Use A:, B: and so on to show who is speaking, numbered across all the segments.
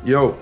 A: Yo.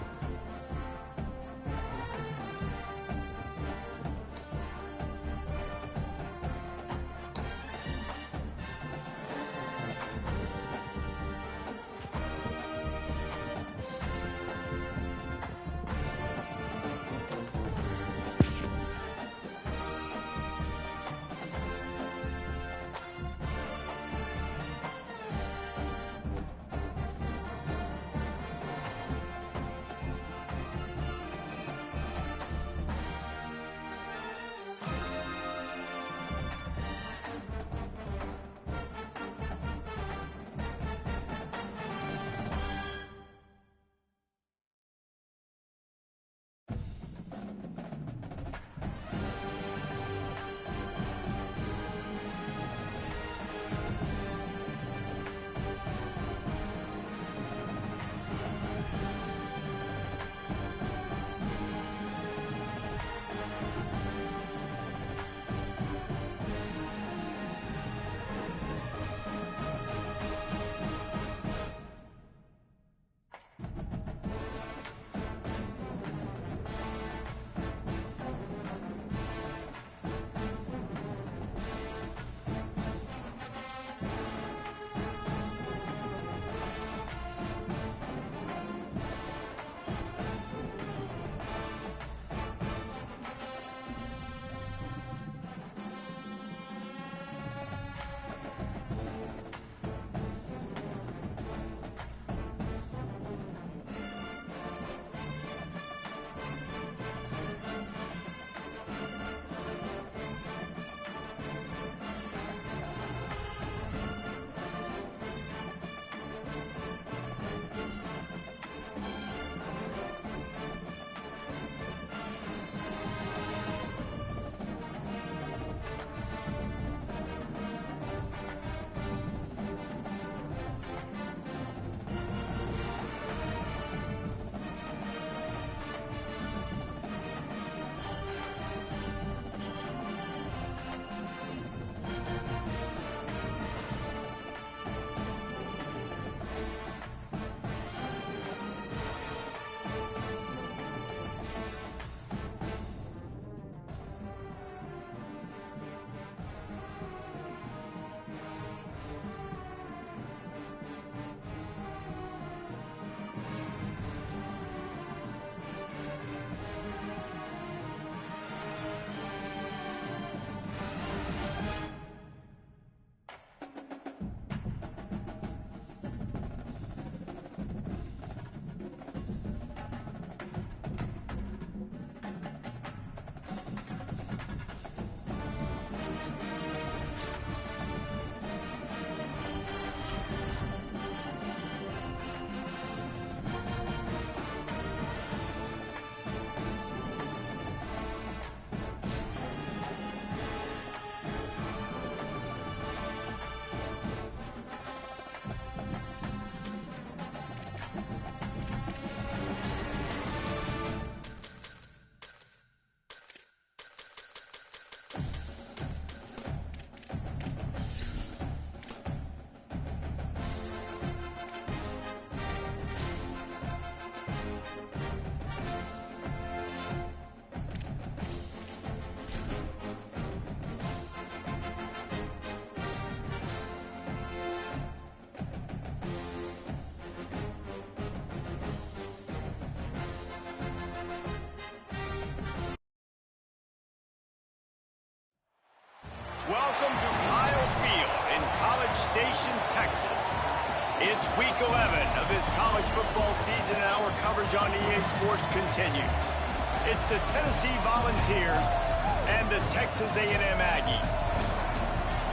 B: Welcome to Kyle Field in College Station, Texas. It's week 11 of this college football season, and our coverage on EA Sports continues. It's the Tennessee Volunteers and the Texas A&M Aggies.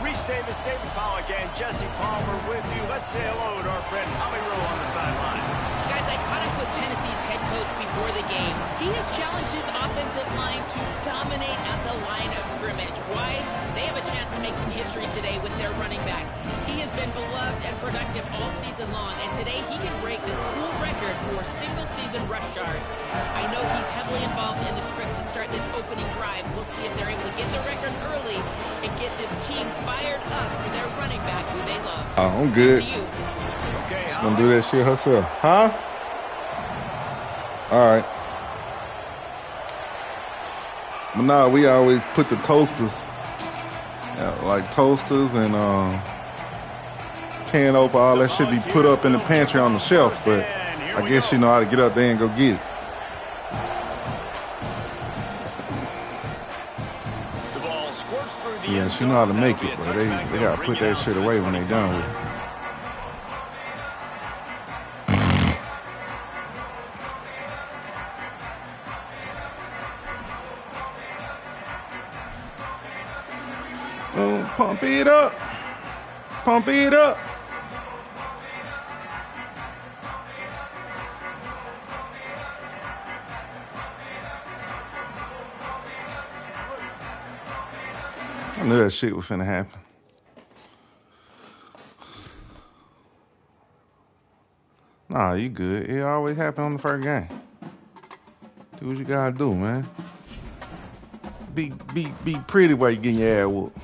B: Reese Davis, David Pollack, and Jesse Palmer with you. Let's say hello to our friend Howie Rowe on the sideline.
C: Guys, I caught up with Tennessee's head coach before the game. He has challenged his offensive line to dominate at the line of scrimmage. Why? They have a chance to make some history today with their running back. He has been beloved and productive all season long, and today he can break the school record for single-season rush yards. I know he's heavily involved in the script to start this opening drive. We'll see if they're able to get the record early and get this team fired up for their running back who they love.
A: I'm good.
C: Back to you.
B: Okay,
A: She's gonna do that shit herself. Huh? All right. But nah, we always put the toasters, like toasters and can opener, all that should be put up in the pantry on the shelf. But I guess you know how to get up there and go get it.
B: The ball squirts through the
A: Yeah,
B: end
A: she know how to
B: zone.
A: make it, but they got to put that shit away when they done with it. Pump it up. Pump it up. I knew that shit was finna happen. Nah, you good. It always happen on the first game. Do what you gotta do, man. Be pretty while you getting your ass whooped.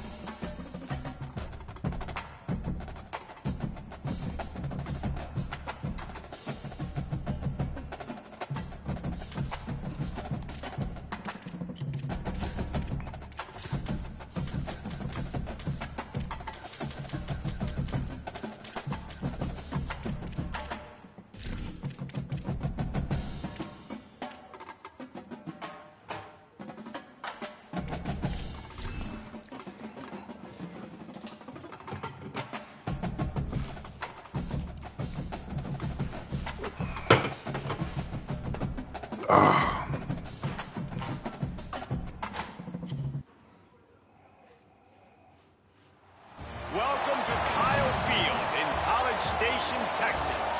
B: Welcome to Kyle Field in College Station, Texas.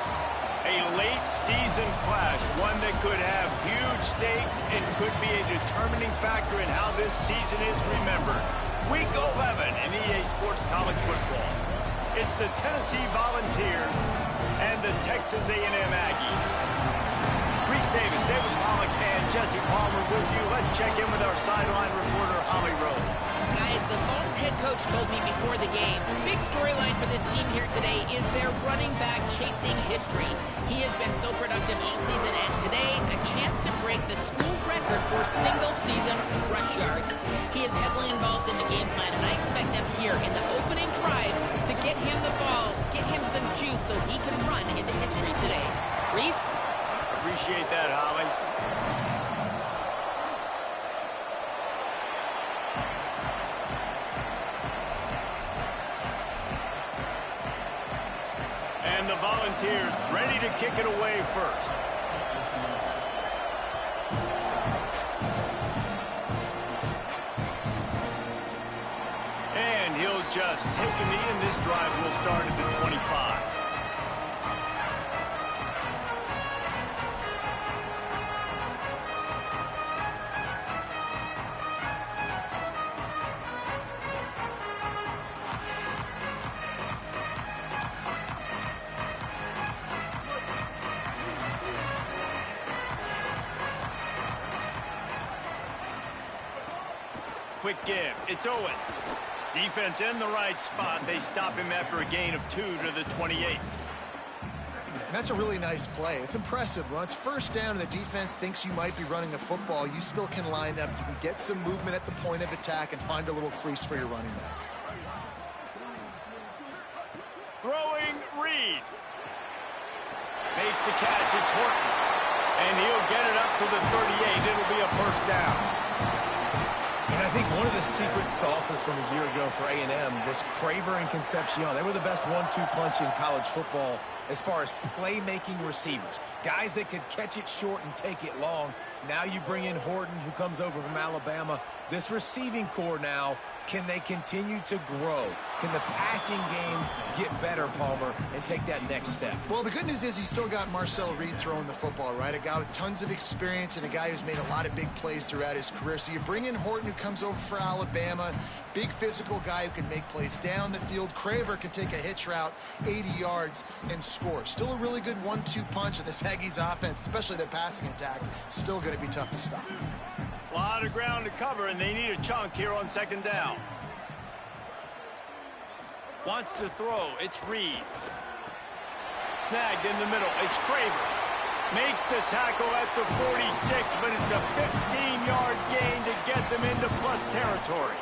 B: A late season clash, one that could have huge stakes and could be a determining factor in how this season is remembered. Week 11 in EA Sports College Football. It's the Tennessee Volunteers and the Texas A&M Aggies. Reese Davis, David Pollack, and Jesse Palmer with you. Let's check in with our sideline reporter, Holly Rowe.
C: Guys, the Vols head coach told me before the game, big storyline for this team here today is their running back chasing history. He has been so productive all season, and today, a chance to break the school record for single-season rush yards. He is heavily involved in the game plan, and I expect them here in the opening drive to get him the ball, get him some juice so he can run into history today. Reese?
B: Appreciate that, Holly. And the Volunteers ready to kick it away first. And he'll just take a knee, and this drive will start at the 25. Quick give. It's Owens. Defense in the right spot. They stop him after a gain of 2 to the 28.
D: And that's a really nice play. It's impressive. When it's first down and the defense thinks you might be running the football, you still can line up. You can get some movement at the point of attack and find a little crease for your running back.
B: Throwing Reed. Makes the catch. It's Horton. And he'll get it up to the 38. It'll be a first down.
E: And I think one of the secret sauces from a year ago for A&M was Craver and Concepcion. They were the best 1-2 punch in college football as far as playmaking receivers. Guys that could catch it short and take it long. Now you bring in Horton, who comes over from Alabama. This receiving core now, can they continue to grow? Can the passing game get better, Palmer, and take that next step?
D: Well, the good news is you still got Marcel Reed throwing the football, right? A guy with tons of experience and a guy who's made a lot of big plays throughout his career. So you bring in Horton, who comes over for Alabama, big physical guy who can make plays down the field. Craver can take a hitch route 80 yards and score. Still a really good 1-2 punch, and this Aggies offense, especially the passing attack, still going to be tough to stop.
B: A lot of ground to cover, and they need a chunk here on second down. Wants to throw. It's Reed. Snagged in the middle. It's Craver. Makes the tackle at the 46, but it's a 15-yard gain to get them into plus territory.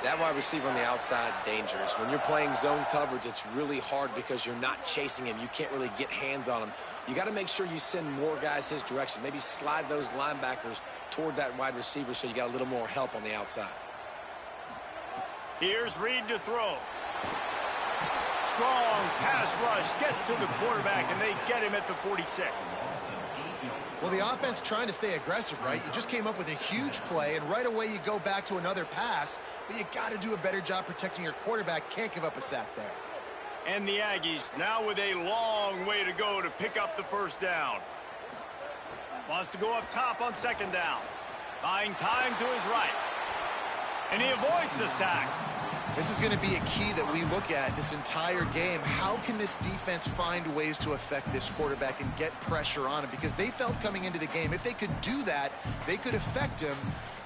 E: That wide receiver on the outside is dangerous. When you're playing zone coverage, it's really hard because you're not chasing him. You can't really get hands on him. You got to make sure you send more guys his direction. Maybe slide those linebackers toward that wide receiver so you got a little more help on the outside.
B: Here's Reed to throw. Strong pass rush gets to the quarterback, and they get him at the 46.
D: Well, the offense trying to stay aggressive, right? You just came up with a huge play, and right away you go back to another pass, but you got to do a better job protecting your quarterback. Can't give up a sack there.
B: And the Aggies now with a long way to go to pick up the first down. Wants to go up top on second down. Buying time to his right. And he avoids the sack.
D: This is going to be a key that we look at this entire game. How can this defense find ways to affect this quarterback and get pressure on him? Because they felt coming into the game, if they could do that, they could affect him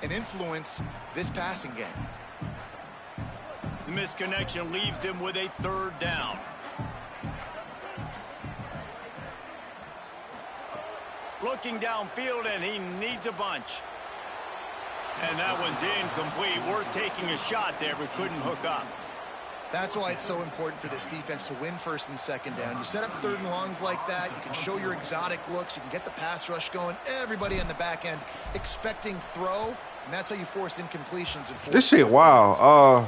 D: and influence this passing game.
B: The misconnection leaves him with a third down. Looking downfield, and he needs a bunch. And that one's incomplete. Worth taking a shot there, but couldn't hook up.
D: That's why it's so important for this defense to win first and second down. You set up third and longs like that. You can show your exotic looks. You can get the pass rush going. Everybody on the back end expecting throw, and that's how you force incompletions. And
A: this shit wild.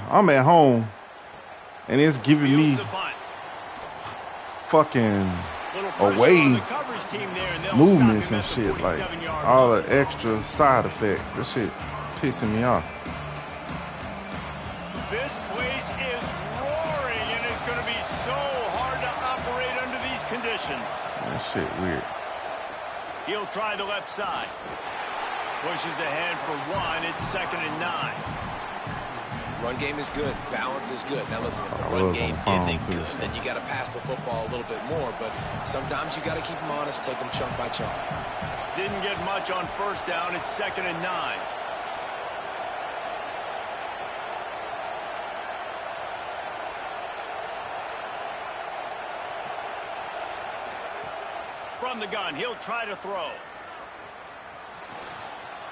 A: I'm at home, and it's giving me fucking away movements and shit, like all the extra side effects. This shit pissing me off.
B: This place is roaring, and it's going to be so hard to operate under these conditions.
A: That shit weird.
B: He'll try the left side. Pushes ahead for one. It's 2nd and 9.
E: Run game is good. Balance is good. Now listen, if the run game isn't good, then you got to pass the football a little bit more. But sometimes you got to keep them honest, take them chunk by chunk.
B: Didn't get much on first down. It's 2nd and 9. From the gun, he'll try to throw.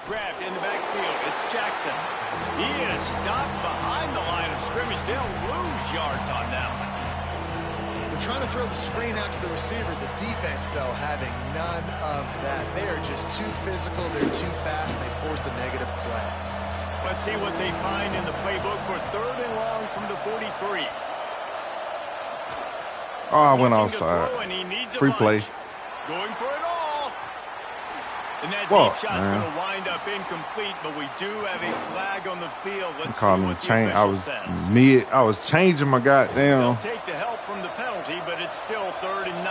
B: Grabbed in the backfield. It's Jackson. He is stopped behind the line of scrimmage. They'll lose yards on that one.
D: They're trying to throw the screen out to the receiver. The defense, though, having none of that. They are just too physical. They're too fast. And they force a negative play.
B: Let's see what they find in the playbook for 3rd and long from the 43.
A: Oh, I went outside. Free play.
B: Going for it all. And that deep shot's going to wind up incomplete, but we do have a flag on the field. Let's see what the official says.
A: I was changing my goddamn.
B: They'll take the help from the penalty, but it's still 3rd and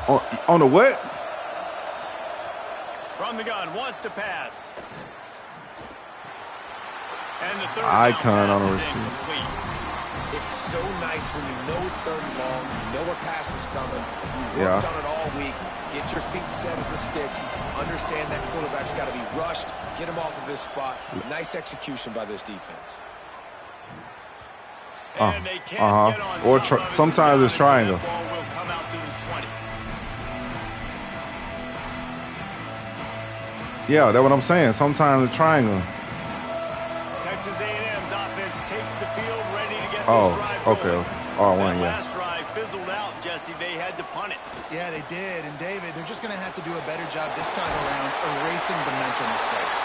B: 9.
A: On the what?
B: From the gun, wants to pass. And the third
A: icon on the receiver.
E: It's so nice when you know it's 3rd and long, you know a pass is coming, you worked on it all week, get your feet set at the sticks, understand that quarterback's got to be rushed, get him off of his spot. Nice execution by this defense.
B: And they can't get on
A: or
B: top of
A: sometimes it's triangle.
B: That ball will come out to the 20.
A: Yeah, that's what I'm saying. Sometimes it's triangle.
B: Texas A&M's offense takes the field, ready to get
A: Oh,
B: this drive
A: okay.
B: going.
A: R1, yeah.
B: Last drive fizzled out, Jesse. They had to punt it.
D: Yeah, they did. And, David, they're just going to have to do a better job this time around erasing the mental mistakes.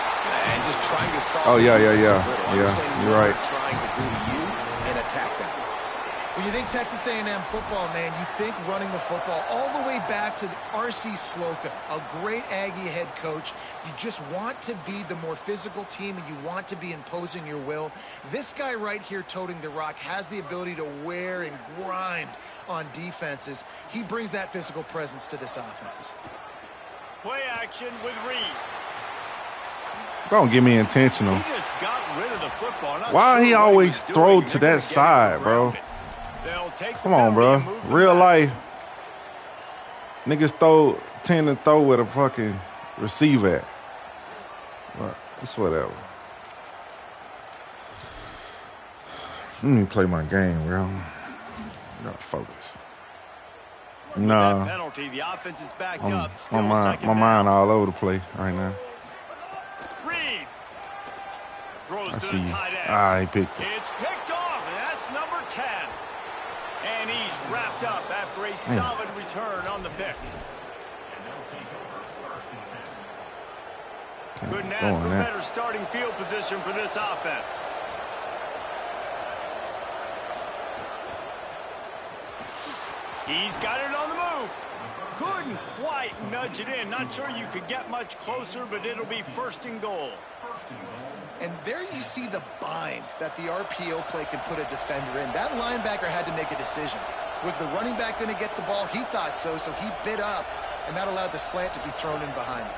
E: And just trying to solve
A: Oh, yeah.
E: Understanding
A: You're
E: what
A: right.
E: they're trying to do to you and attack them.
D: When you think Texas A&M football, man, you think running the football all the way back to R.C. Slocum, a great Aggie head coach. You just want to be the more physical team, and you want to be imposing your will. This guy right here toting the rock has the ability to wear and grind on defenses. He brings that physical presence to this offense.
B: Play action with Reed.
A: Don't give me intentional.
B: He just got rid of the football.
A: Why he always throw to that side, bro? Come on, bro. Real life, niggas tend to throw with a fucking receiver at. But it's whatever. Let me play my game, bro. I gotta focus.
B: With that penalty, the offense is backed up. Still
A: my mind all over the place right now.
B: Reed throws
A: I
B: to
A: see
B: the
A: you.
B: tight end.
A: Ah, he picked it.
B: It's picked off, and that's number 10. And he's wrapped up after a solid return on the pick. Couldn't ask for better starting field position for this offense. He's got it on the move. Couldn't quite nudge it in. Not sure you could get much closer, but it'll be first and goal.
D: And there you see the bind that the RPO play can put a defender in. That linebacker had to make a decision. Was the running back going to get the ball? He thought so he bit up, and that allowed the slant to be thrown in behind him.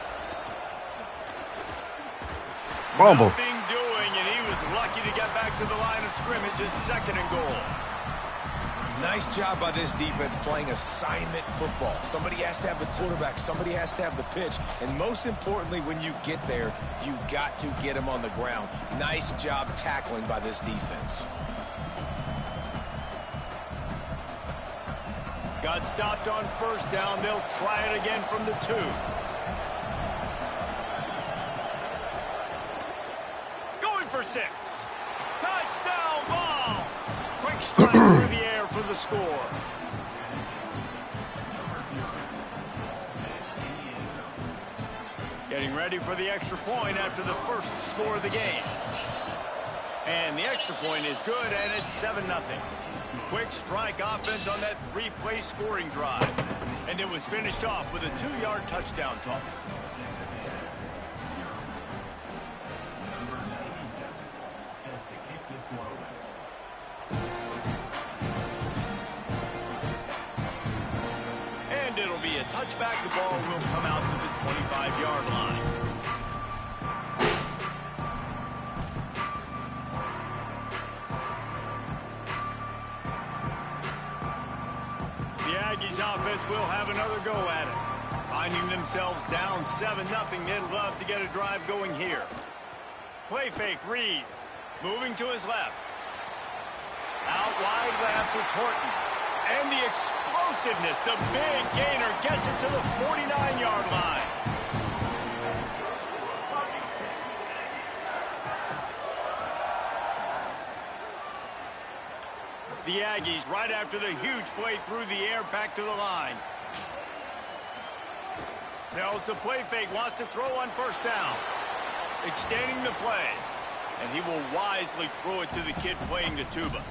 A: Fumble.
B: Nothing doing, and he was lucky to get back to the line of scrimmage at second and goal.
E: Nice job by this defense playing assignment football. Somebody has to have the quarterback. Somebody has to have the pitch. And most importantly, when you get there, you got to get him on the ground. Nice job tackling by this defense.
B: Got stopped on first down. They'll try it again from the 2. Going for 6. Touchdown ball. Quick strike through the air for the score. Getting ready for the extra point after the first score of the game. And the extra point is good, and it's 7-0. Quick strike offense on that 3-play scoring drive. And it was finished off with a 2-yard touchdown toss. And it'll be a touchback. The ball will come out to the 25-yard line. The Aggies offense will have another go at it. Finding themselves down 7-0, they'd love to get a drive going here. Play fake, Reed. Moving to his left. Out wide left, it's Horton. And the explosiveness, the big gainer gets it to the 49-yard line. The Aggies, right after the huge play through the air, back to the line. Tells the play fake, wants to throw on first down. Extending the play. And he will wisely throw it to the kid playing the tuba.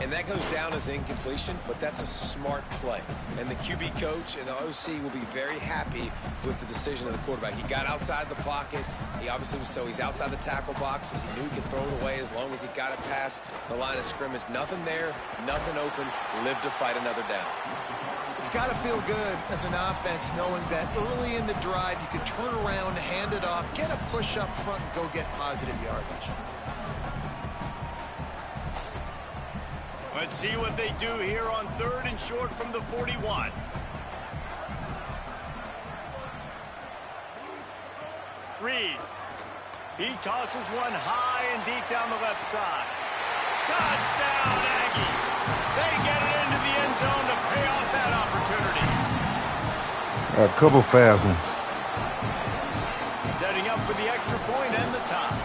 E: And that goes down as incompletion, but that's a smart play. And the QB coach and the OC will be very happy with the decision of the quarterback. He got outside the pocket. He obviously was he's outside the tackle boxes. He knew he could throw it away as long as he got it past the line of scrimmage. Nothing there, nothing open. Live to fight another down.
D: It's got to feel good as an offense knowing that early in the drive you can turn around, hand it off, get a push up front, and go get positive yardage.
B: Let's see what they do here on 3rd and short from the 41. Reed. He tosses one high and deep down the left side. Touchdown, Aggie. They get it into the end zone to pay off that opportunity.
A: A couple fast ones.
B: Setting up for the extra point and the tie.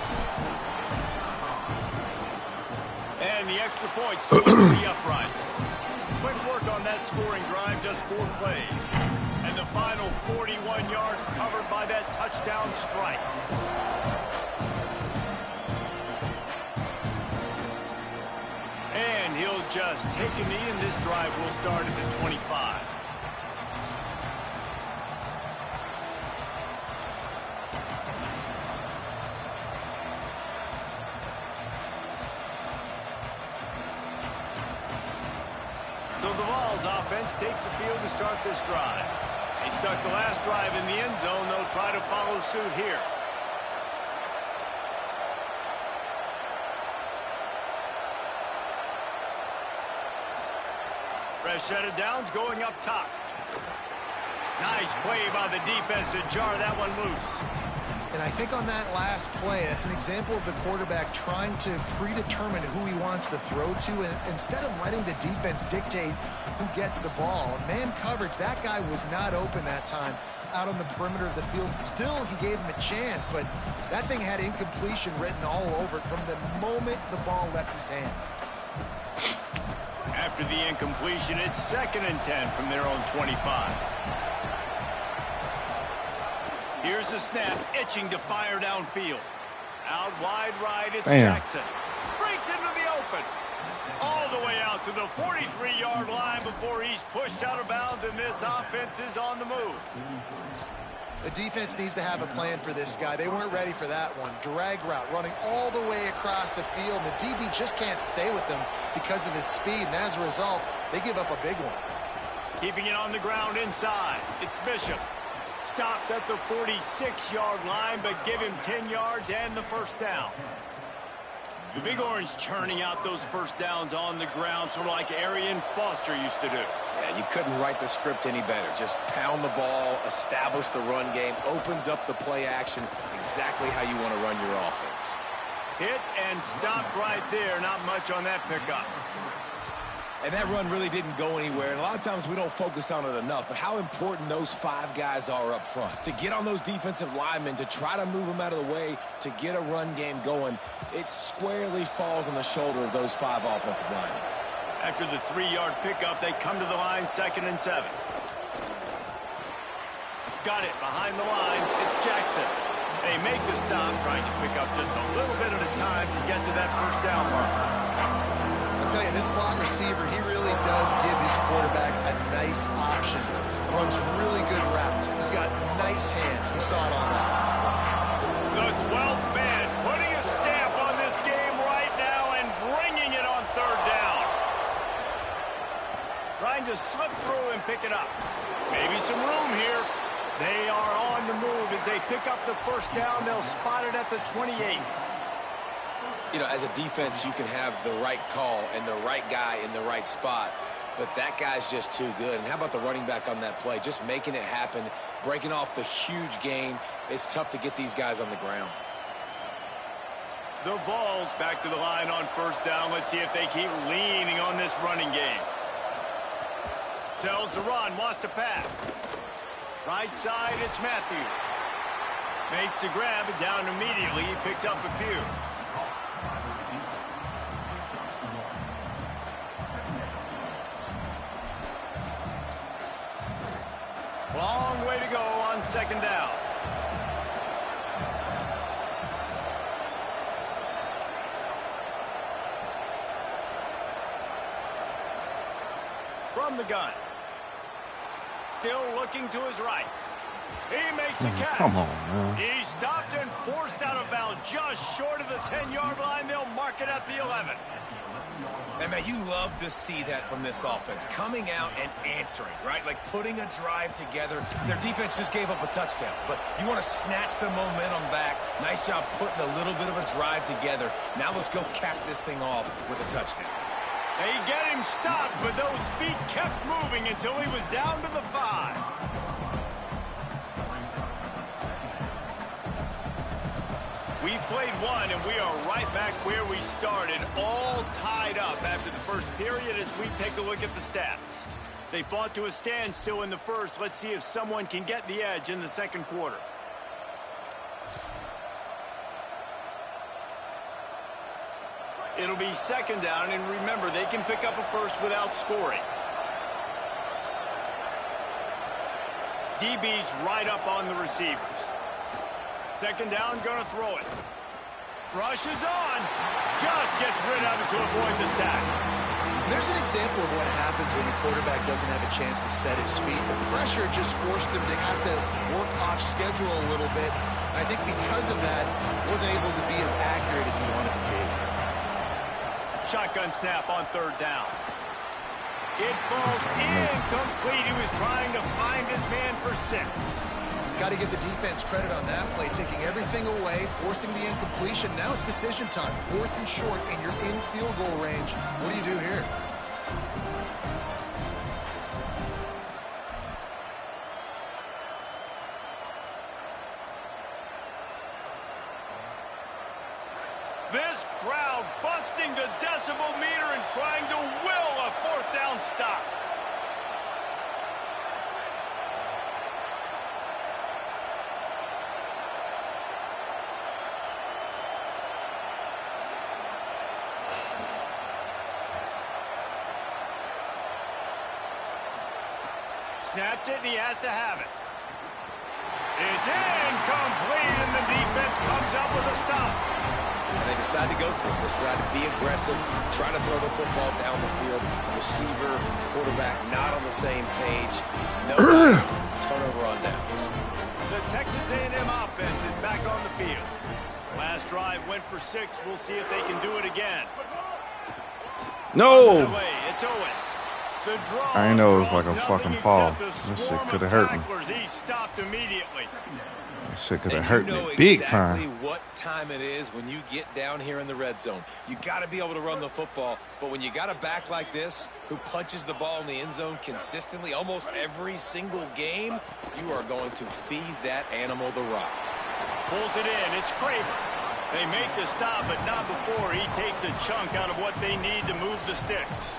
B: And the extra point splits the uprights. Quick work on that scoring drive, just 4 plays. And the final 41 yards covered by that touchdown strike. And he'll just take a knee, and this drive will start at the 25. So the Vols offense takes the field to start this drive. They stuck the last drive in the end zone. They'll try to follow suit here. Fresh set of downs going up top. Nice play by the defense to jar that one loose.
D: And I think on that last play, that's an example of the quarterback trying to predetermine who he wants to throw to, and instead of letting the defense dictate who gets the ball. Man coverage, that guy was not open that time out on the perimeter of the field. Still, he gave him a chance, but that thing had incompletion written all over it from the moment the ball left his hand.
B: After the incompletion, it's 2nd and 10 from their own 25. Here's the snap, itching to fire downfield. Out wide right, it's Jackson. Breaks into the open. All the way out to the 43-yard line before he's pushed out of bounds, and this offense is on the move.
D: The defense needs to have a plan for this guy. They weren't ready for that one. Drag route, running all the way across the field, and the DB just can't stay with him because of his speed, and as a result, they give up a big one.
B: Keeping it on the ground inside, it's Bishop. Stopped at the 46-yard line, but give him 10 yards and the first down. The Big Orange churning out those first downs on the ground, sort of like Arian Foster used to do.
E: Yeah, you couldn't write the script any better. Just pound the ball, establish the run game, opens up the play action, exactly how you want to run your offense.
B: Hit and stopped right there. Not much on that pickup.
E: And that run really didn't go anywhere. And a lot of times we don't focus on it enough, but how important those 5 guys are up front. To get on those defensive linemen, to try to move them out of the way, to get a run game going, it squarely falls on the shoulder of those 5 offensive linemen.
B: After the 3-yard pickup, they come to the line, 2nd and 7. Got it behind the line. It's Jackson. They make the stop, trying to pick up just a little bit at a time to get to that first down marker.
D: I'll tell you, this slot receiver, he really does give his quarterback a nice option. Runs really good routes. He's got nice hands. You saw it on that last play.
B: The 12th man putting a stamp on this game right now and bringing it on 3rd down. Trying to slip through and pick it up. Maybe some room here. They are on the move as they pick up the first down. They'll spot it at the 28.
E: You know, as a defense, you can have the right call and the right guy in the right spot, but that guy's just too good. And how about the running back on that play? Just making it happen, breaking off the huge gain. It's tough to get these guys on the ground.
B: The Vols back to the line on first down. Let's see if they keep leaning on this running game. Tells the run, wants to pass. Right side, it's Matthews. Makes the grab, and down immediately. He picks up a few. Long way to go on 2nd down. From the gun. Still looking to his right. He makes the catch.
A: Come on, man.
B: He's stopped and forced out of bounds just short of the 10-yard line. They'll mark it at the 11.
E: And, man, you love to see that from this offense. Coming out and answering, right? Like putting a drive together. Their defense just gave up a touchdown. But you want to snatch the momentum back. Nice job putting a little bit of a drive together. Now let's go cap this thing off with a touchdown.
B: They get him stopped, but those feet kept moving until he was down to the 5. We've played one, and we are right back where we started, all tied up after the first period as we take a look at the stats. They fought to a standstill in the first. Let's see if someone can get the edge in the second quarter. It'll be 2nd down, and remember, they can pick up a first without scoring. DB's right up on the receivers. 2nd down, gonna throw it. Rushes on. Just gets rid of it to avoid the sack.
D: There's an example of what happens when the quarterback doesn't have a chance to set his feet. The pressure just forced him to have to work off schedule a little bit. And I think because of that, wasn't able to be as accurate as he wanted to be.
B: Shotgun snap on 3rd down. It falls incomplete. He was trying to find his man for 6.
D: Got to give the defense credit on that play, taking everything away, forcing the incompletion. Now it's decision time. 4th and short, and you're in field goal range. What do you do here?
B: the decibel meter and trying to will a fourth down stop. Snapped it, and he has to have it. It's incomplete, and the defense comes up with a stop.
E: And they decide to go for it. They decide to be aggressive, try to throw the football down the field. Receiver, quarterback not on the same page. No nice turnover on downs.
B: The Texas A&M offense is back on the field. Last drive went for 6. We'll see if they can do it again.
A: No!
B: It's Owens. The draw
A: I ain't know it was like a
B: draws
A: fucking
B: nothing
A: paw.
B: except a
A: This shit
B: swarm
A: could have
B: of
A: hurt me.
B: tacklers. He stopped immediately.
A: That shit could have
E: And
A: hurt
E: you know
A: me big
E: exactly
A: time.
E: what time it is when you get down here in the red zone. You got to be able to run the football, but when you got a back like this who punches the ball in the end zone consistently almost every single game, you are going to feed that animal the rock.
B: Pulls it in. It's Craver. They make the stop, but not before he takes a chunk out of what they need to move the sticks.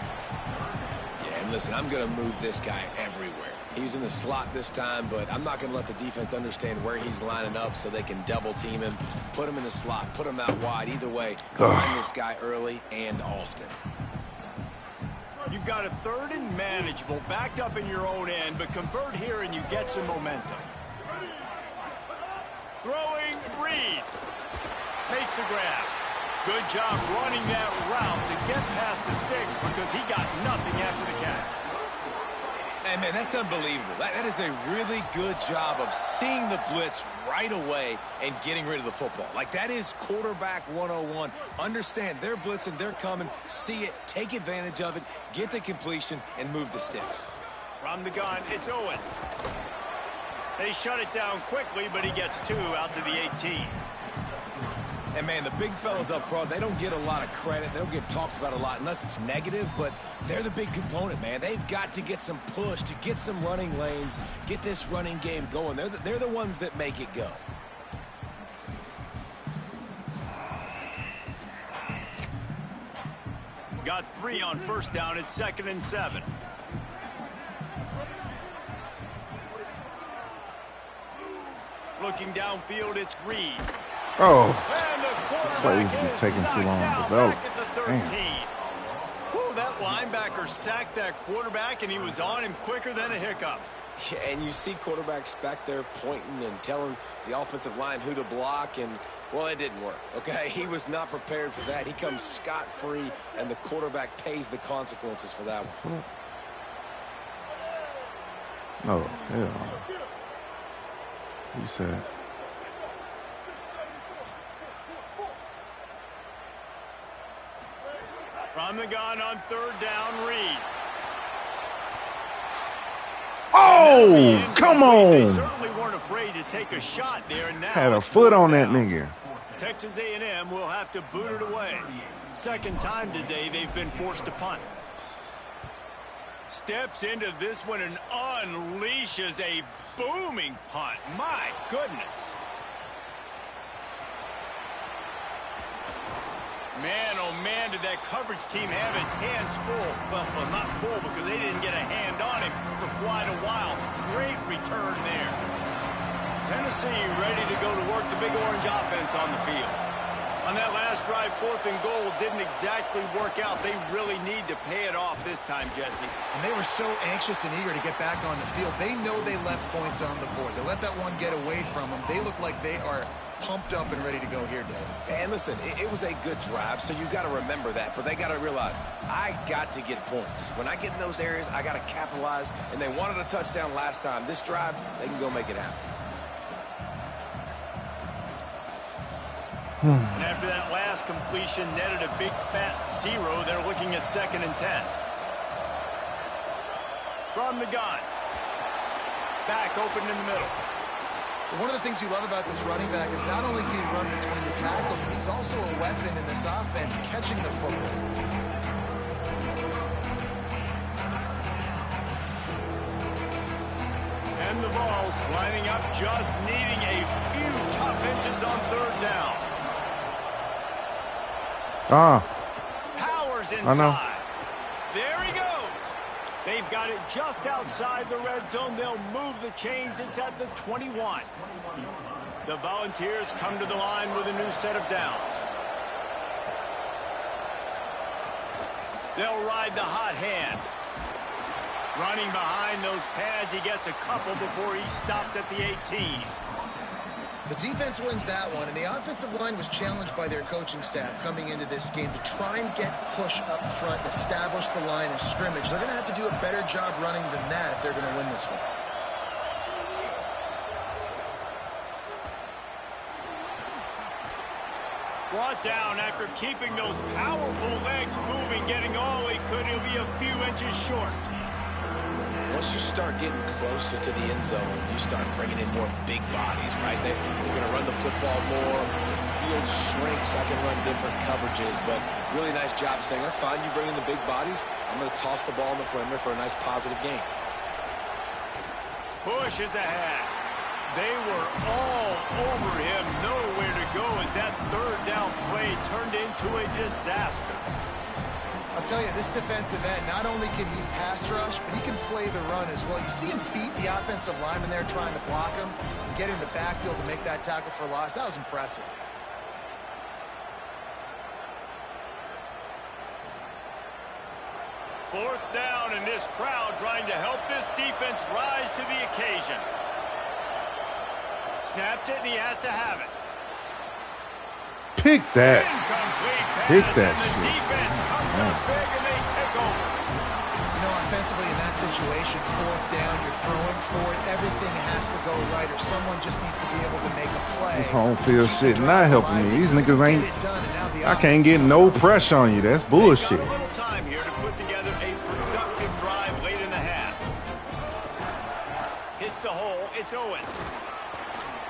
E: Yeah, and listen, I'm going to move this guy everywhere. He's in the slot this time, but I'm not going to let the defense understand where he's lining up so they can double team him, put him in the slot, put him out wide. Either way, find this guy early and often.
B: You've got a 3rd and manageable, backed up in your own end, but convert here and you get some momentum. Throwing, Reed. Makes the grab. Good job running that route to get past the sticks because he got nothing after the catch.
E: Hey, man, that's unbelievable. That is a really good job of seeing the blitz right away and getting rid of the football. Like, that is quarterback 101. Understand they're blitzing, they're coming, see it, take advantage of it, get the completion, and move the sticks.
B: From the gun, it's Owens. They shut it down quickly, but he gets 2 out to the 18.
E: And, man, the big fellas up front, they don't get a lot of credit. They don't get talked about a lot unless it's negative, but they're the big component, man. They've got to get some push, to get some running lanes, get this running game going. They're the ones that make it go.
B: Got 3 on first down. It's 2nd and 7. Looking downfield, it's Reed.
A: Oh,
B: And the
A: plays
B: quarterback
A: be
B: is
A: taking too
B: knocked
A: long to
B: down
A: develop.
B: back at the 13. Woo, that linebacker sacked that quarterback, and he was on him quicker than a hiccup.
E: Yeah, and you see quarterbacks back there pointing and telling the offensive line who to block, and, well, it didn't work, okay? He was not prepared for that. He comes scot-free, and the quarterback pays the consequences for that one.
A: No, hell no. You said.
B: From the gun on 3rd down, Reed.
A: Oh, come
B: They
A: on.
B: certainly weren't afraid to take a shot there. And now
A: Had a
B: it's
A: foot on
B: fourth
A: that
B: down.
A: nigga.
B: Texas A&M will have to boot it away. 2nd time today they've been forced to punt. Steps into this one and unleashes a booming punt. My goodness. Man, oh man, did that coverage team have its hands full. Well, not full because they didn't get a hand on him for quite a while. Great return there. Tennessee ready to go to work the Big Orange offense on the field. On that last drive, 4th and goal didn't exactly work out. They really need to pay it off this time, Jesse.
D: And they were so anxious and eager to get back on the field. They know they left points on the board. They let that one get away from them. They look like they are pumped up and ready to go here, Dave.
E: And listen, it was a good drive, so you got to remember that. But they got to realize, I got to get points. When I get in those areas, I got to capitalize. And they wanted a touchdown last time. This drive, they can go make it happen.
B: And after that last completion netted a big fat 0, they're looking at 2nd and 10. From the gun. Back open in the middle.
D: One of the things you love about this running back is not only can he run between the tackles, but he's also a weapon in this offense, catching the football.
B: And the Vols lining up, just needing a few tough inches on 3rd down. Rivers
A: I know.
B: inside. There he goes. They've got it just outside the red zone. They'll move the chains. It's at the 21. The Volunteers come to the line with a new set of downs. They'll ride the hot hand. Running behind those pads, he gets a couple before he stopped at the 18.
D: The defense wins that one, and the offensive line was challenged by their coaching staff coming into this game to try and get push up front and establish the line of scrimmage. They're going to have to do a better job running than that if they're going to win this one.
B: Brought down after keeping those powerful legs moving, getting all he could. He'll be a few inches short.
E: Once you start getting closer to the end zone, you start bringing in more big bodies, right? They're going to run the football more. The field shrinks. I can run different coverages, but really nice job saying, that's fine. You bring in the big bodies. I'm going to toss the ball in the perimeter for a nice positive gain.
B: Push is ahead. They were all over him. Nowhere to go as that third down play turned into a disaster.
D: I'll tell you, this defensive end, not only can he pass rush, but he can play the run as well. You see him beat the offensive lineman there trying to block him and get in the backfield to make that tackle for loss. That was impressive.
B: Fourth down, and this crowd trying to help this defense rise to the occasion. Snapped it, and he has to have it.
A: Pick that.
B: Incomplete pass,
A: Pick that
B: and the
A: shit.
B: defense comes up big, and they take over.
D: You know, offensively in that situation, fourth down, you're throwing for it. Everything has to go right, or someone just needs to be able to make a play.
A: This home field shit not helping me. These niggas ain't.
D: Get it done, and now the
A: I can't get no pressure on you. That's bullshit.
B: They've got a little time here to put together a productive drive late in the half. Hits the hole. It's Owens.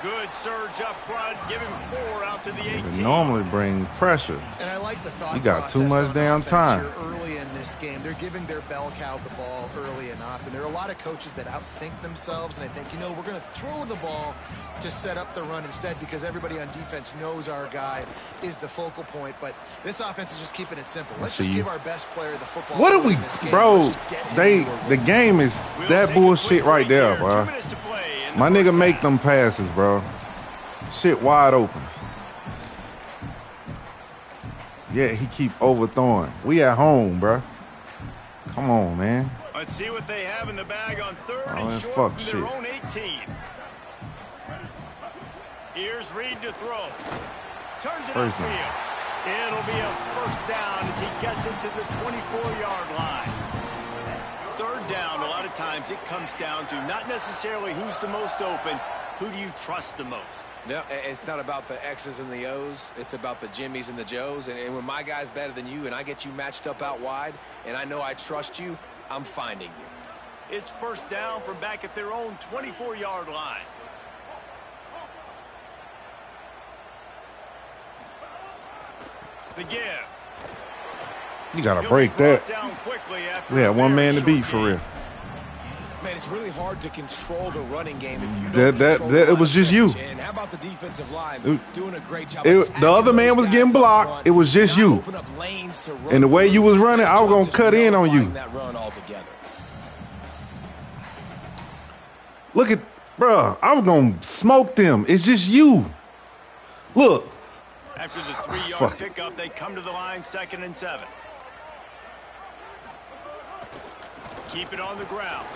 B: Good surge up front. Give him 4 out to the 18.
A: It normally bring pressure.
D: And I like the thought
A: You got too
D: process
A: much
D: on
A: damn
D: offense
A: time.
D: here early in this game. They're giving their bell cow the ball early and often. There are a lot of coaches that outthink themselves, and they think, you know, we're going to throw the ball to set up the run instead because everybody on defense knows our guy is the focal point. But this offense is just keeping it simple. Let's just give our best player the football.
A: What are
D: early
A: we,
D: in this game.
A: bro?
D: Let's just get him
A: The game is that bullshit right there, bro. My nigga make them passes, bro. Shit wide open. Yeah, he keep overthrowing. We at home, bro. Come on, man.
B: Let's see what they have in the bag on third and
A: man,
B: short
A: fuck
B: from their
A: shit.
B: own 18. Here's Reed to throw. Turns it
A: First down.
B: upfield. It'll be a first down as he gets it to the 24-yard line. Third down, a lot of times it comes down to not necessarily who's the most open, who do you trust the most?
E: No, it's not about the X's and the O's. It's about the Jimmys and the Joes. And when my guy's better than you and I get you matched up out wide and I know I trust you, I'm finding you.
B: It's first down from back at their own 24-yard line. The give.
A: You gotta break that. We had one man to beat for real.
E: Man, it's really hard to control the running game if you
A: That-
E: don't
A: that-
E: control
A: that-
E: the
A: it was just you.
E: And how about the defensive line doing a great job?
A: The other man was getting blocked. It was just you. And the way you was running, I was gonna cut in on you.
E: That run altogether.
A: Look at, bruh, I was gonna smoke them. It's just you. Look.
B: After the 3-yard
A: Fuck.
B: pickup, they come to the line 2nd and 7. Keep it on the ground.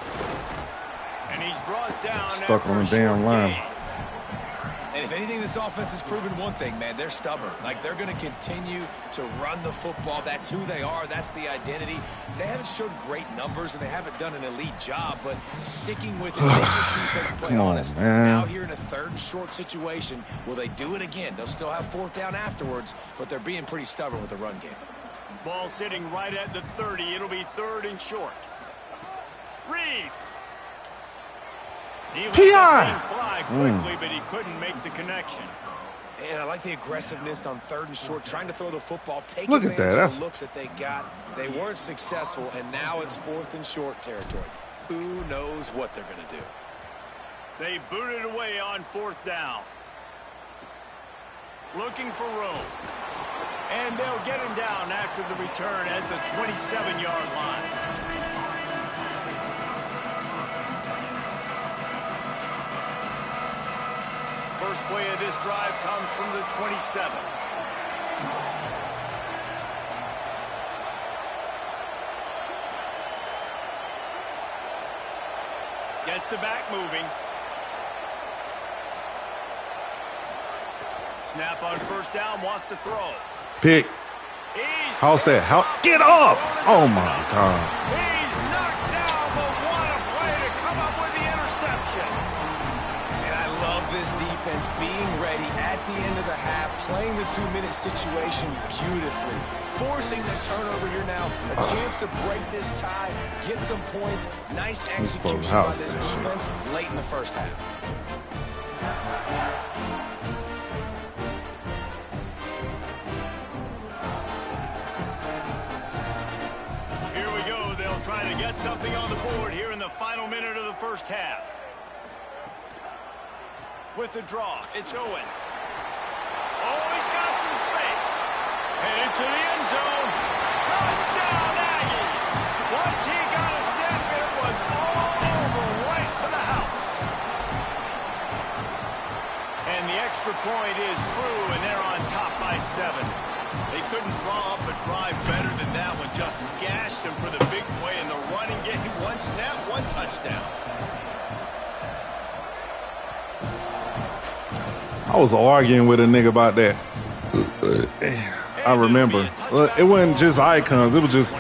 B: And he's brought down
A: Stuck
B: after
A: on
B: a
A: the damn
B: short
A: line.
B: gain.
E: And if anything, this offense has proven one thing, man. They're stubborn. Like, they're going to continue to run the football. That's who they are. That's the identity. They haven't showed great numbers, and they haven't done an elite job, but sticking with it, making this defense play
A: Come on,
E: honest.
A: man.
E: Now here in a 3rd and short situation, will they do it again? They'll still have 4th down afterwards, but they're being pretty stubborn with the run game.
B: Ball sitting right at the 30. It'll be 3rd and short. Reed. He let
A: P.I.
B: that thing fly quickly, but he couldn't make the connection.
E: And I like the aggressiveness on 3rd and short, trying to throw the football, take
A: Look at
E: advantage
A: that.
E: of the look that they got. They weren't successful, and now it's 4th and short territory. Who knows what they're going to do?
B: They booted away on 4th down. Looking for room. And they'll get him down after the return at the 27-yard line. First play of this drive comes from the 27. Gets the back moving. Snap on first down, wants to throw.
A: Pick. How's that? How? Get up! Oh my God.
B: He's knocked down, but what a play to come up with the interception.
E: And I love this defense being ready at the end of the half, playing the 2-minute situation beautifully, forcing the turnover here now, a chance to break this tie, get some points. Nice execution by this defense late in the first half.
B: Trying to get something on the board here in the final minute of the first half. With the draw, it's Owens. Oh, he's got some space. Headed to the end zone. Touchdown, Aggie. Once he got a step, it was all over, right to the house. And the extra point is true, and they're on top by 7. They couldn't draw up a drive better than that one. Just gashed them for the big play in the running game. One snap, one touchdown.
A: I was arguing with a nigga about that. I remember. It wasn't just icons. It was just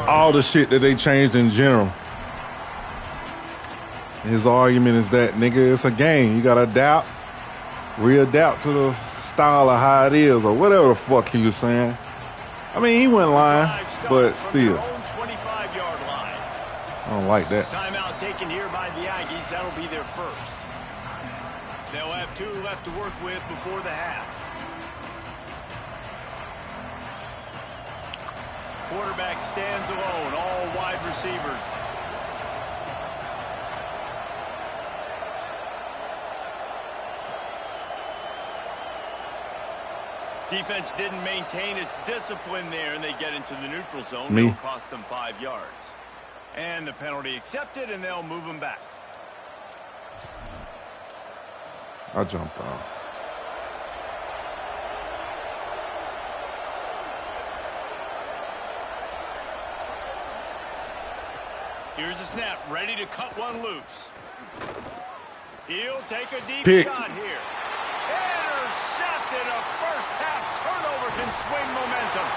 A: all the shit that they changed in general. His argument is that, nigga, it's a game. You got to adapt, readapt to the style of how it is or whatever the fuck he was saying. I mean, he wasn't lying, but still.
B: 25-yard line.
A: I don't like that.
B: Timeout taken here by the Aggies. That'll be their first. They'll have 2 left to work with before the half. Quarterback stands alone, all wide receivers. Defense didn't maintain its discipline there, and they get into the neutral zone. It'll cost them 5 yards. And the penalty accepted, and they'll move them back.
A: I jumped off.
B: Here's the snap, ready to cut one loose. He'll take a deep shot here. Intercepted. A first half turnover can swing momentum.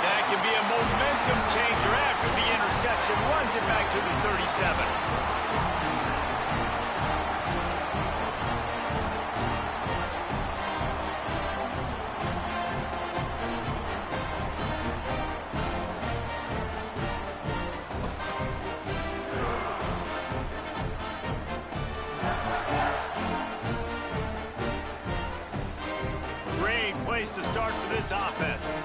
B: That can be a momentum changer after the interception. Runs it back to the 37. To start for this offense.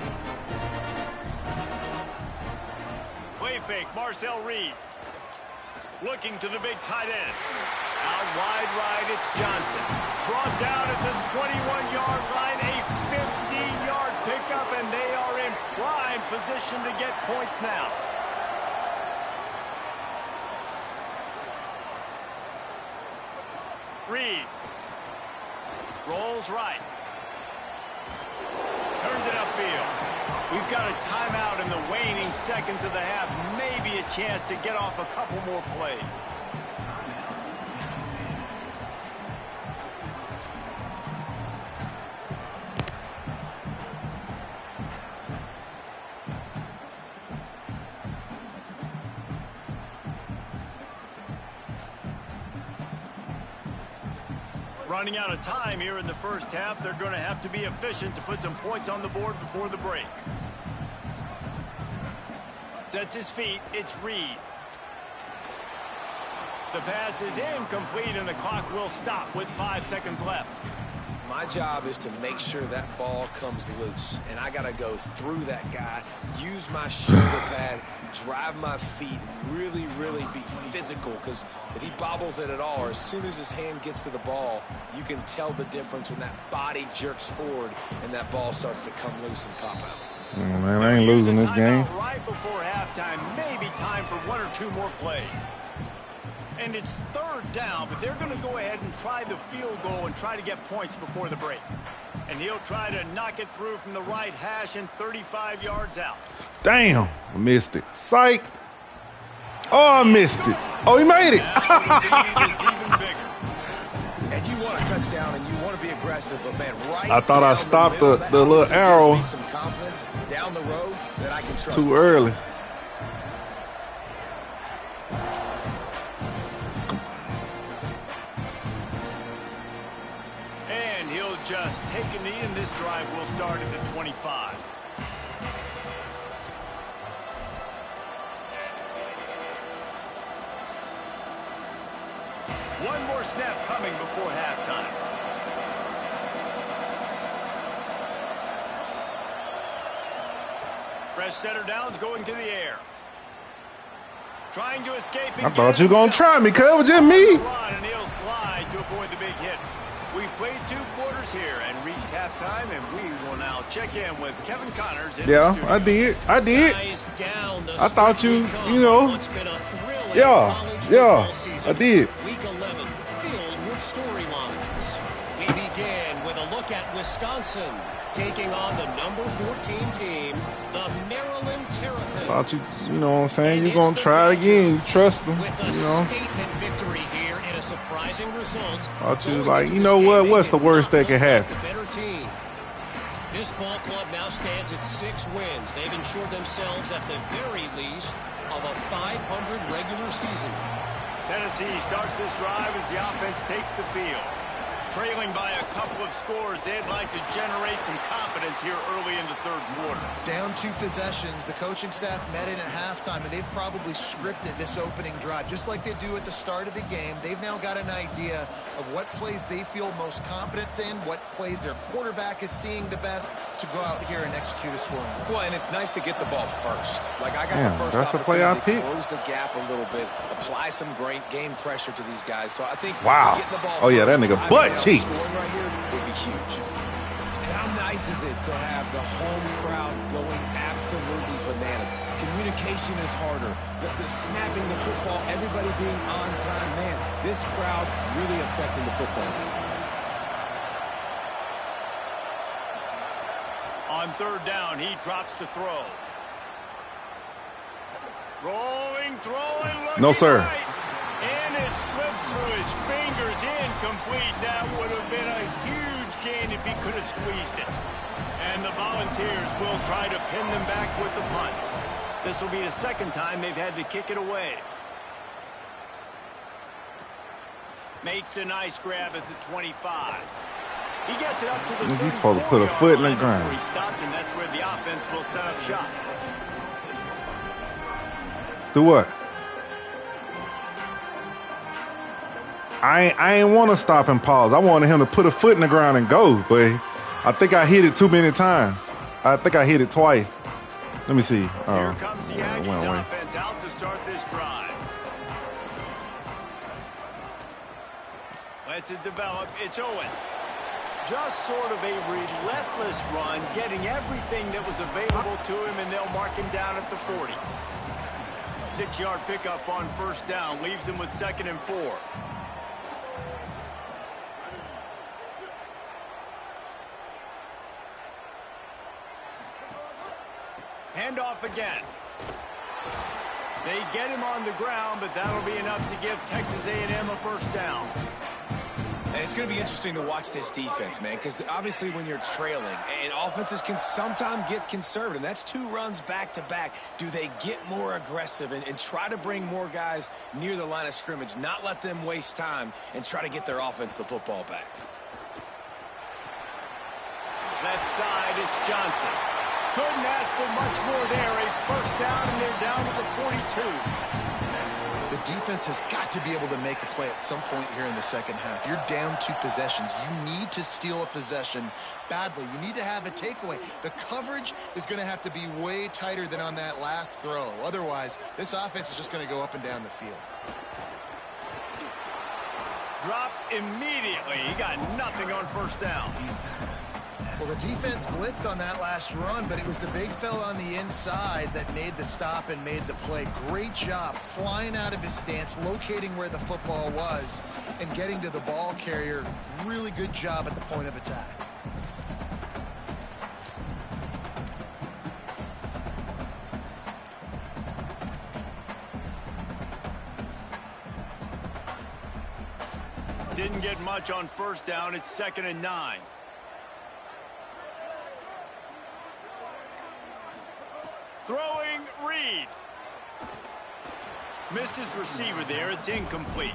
B: Play fake, Marcel Reed. Looking to the big tight end. Out wide right, it's Johnson. Brought down at the 21-yard line, a 15-yard pickup, and they are in prime position to get points now. Reed. Rolls right. Turns it upfield. We've got a timeout in the waning seconds of the half. Maybe a chance to get off a couple more plays. Running out of time here in the first half. They're going to have to be efficient to put some points on the board before the break. Sets his feet. It's Reed. The pass is incomplete, and the clock will stop with 5 seconds left.
E: My job is to make sure that ball comes loose, and I got to go through that guy, use my shoulder pad, drive my feet, really, really be physical, because if he bobbles it at all, or as soon as his hand gets to the ball, you can tell the difference when that body jerks forward and that ball starts to come loose and pop out.
A: Man, I ain't losing this game.
B: Right before halftime, maybe time for 1 or 2 more plays. And it's 3rd down, but they're going to go ahead and try the field goal and try to get points before the break. And he'll try to knock it through from the right hash and 35 yards out.
A: Damn, I missed it. Psych. Oh, I missed it. Oh, he made it.
B: Even bigger.
E: And you want a touchdown and you want to be aggressive, but man, right
A: I thought I stopped the little arrow
E: some confidence down the road that I can trust
A: too early.
B: And he'll just take a knee, and this drive will start at the 25. One more snap coming before halftime. Fresh center downs going to the air. Trying to escape.
A: I thought you were going to try me, cuz it was just me.
B: And he'll slide to avoid the big hit. We've played 2 quarters here and reached halftime, and we will now check in with Kevin Connors.
A: Yeah, I did. I
F: I
A: thought you know. Yeah, I did.
F: Week 11 filled with storylines. We begin with a look at Wisconsin taking on the number 14 team, the Maryland Terrapins.
A: Thought you know what I'm saying? You're going to try it again. You trust them,
F: with a
A: you know.
F: statement victory here in a surprising result.
A: Thought you like, you know what? What's the worst that could happen?
F: The better team. This ball club now stands at 6 wins. They've ensured themselves at the very least of a 500 regular season.
B: Tennessee starts this drive as the offense takes the field. Trailing by a couple of scores, they'd like to generate some confidence here early in the 3rd quarter.
D: Down 2 possessions, the coaching staff met in at halftime, and they've probably scripted this opening drive. Just like they do at the start of the game, they've now got an idea of what plays they feel most confident in, what plays their quarterback is seeing the best to go out here and execute a scoring.
E: Well, and it's nice to get the ball first. Like, I got the first
A: that's the play I
E: opportunity
A: picked.
E: to close the gap a little bit, apply some great game pressure to these guys. So I think
A: Wow.
E: getting the ball
A: Oh, yeah, that
E: first,
A: nigga
E: driving
A: butt
E: down,
A: cheeks.
E: scoring right here would be huge. And how nice is it to have the home crowd going absolutely bananas? Communication is harder. The snapping the football, everybody being on time. Man, this crowd really affecting the football game.
B: On 3rd down, he drops to throw. Rolling, throwing, looking
A: No, sir.
B: right. And it slips through his fingers, incomplete. That would have been a huge gain if he could have squeezed it. And the Volunteers will try to pin them back with the punt. This will be the 2nd time they've had to kick it away. Makes a nice grab at the 25. He gets it up to the 34-yard line.
A: He's supposed to put a foot in the ground.
B: Before he stopped, and that's where the offense will set up shop.
A: Do what? I ain't want to stop and pause. I wanted him to put a foot in the ground and go, but I think I hit it too many times. I think I hit it twice. Let me see.
B: Here comes the Yankees
A: went away.
B: offense out to start this drive. Lets it develop. It's Owens. Just sort of a relentless run, getting everything that was available to him, and they'll mark him down at the 40. 6-yard pickup on 1st down, leaves him with 2nd and 4. Handoff again. They get him on the ground, but that'll be enough to give Texas A&M a 1st down.
E: And it's going to be interesting to watch this defense, man, because obviously when you're trailing, and offenses can sometimes get conservative. That's 2 runs back-to-back. Do they get more aggressive and try to bring more guys near the line of scrimmage, not let them waste time, and try to get their offense the football back?
B: Left side, it's Johnson. Couldn't ask for much more there. A 1st down, and they're down to the 42.
D: The The defense has got to be able to make a play at some point here in the second half. You're down 2 possessions. You need to steal a possession badly. You need to have a takeaway. The coverage is going to have to be way tighter than on that last throw. Otherwise, this offense is just going to go up and down the field.
B: Dropped immediately. He got nothing on first down.
D: Well, the defense blitzed on that last run, but it was the big fella on the inside that made the stop and made the play. Great job flying out of his stance, locating where the football was, and getting to the ball carrier. Really good job at the point of attack.
B: Didn't get much on first down. It's 2nd and 9. Throwing Reed. Missed his receiver there. It's incomplete.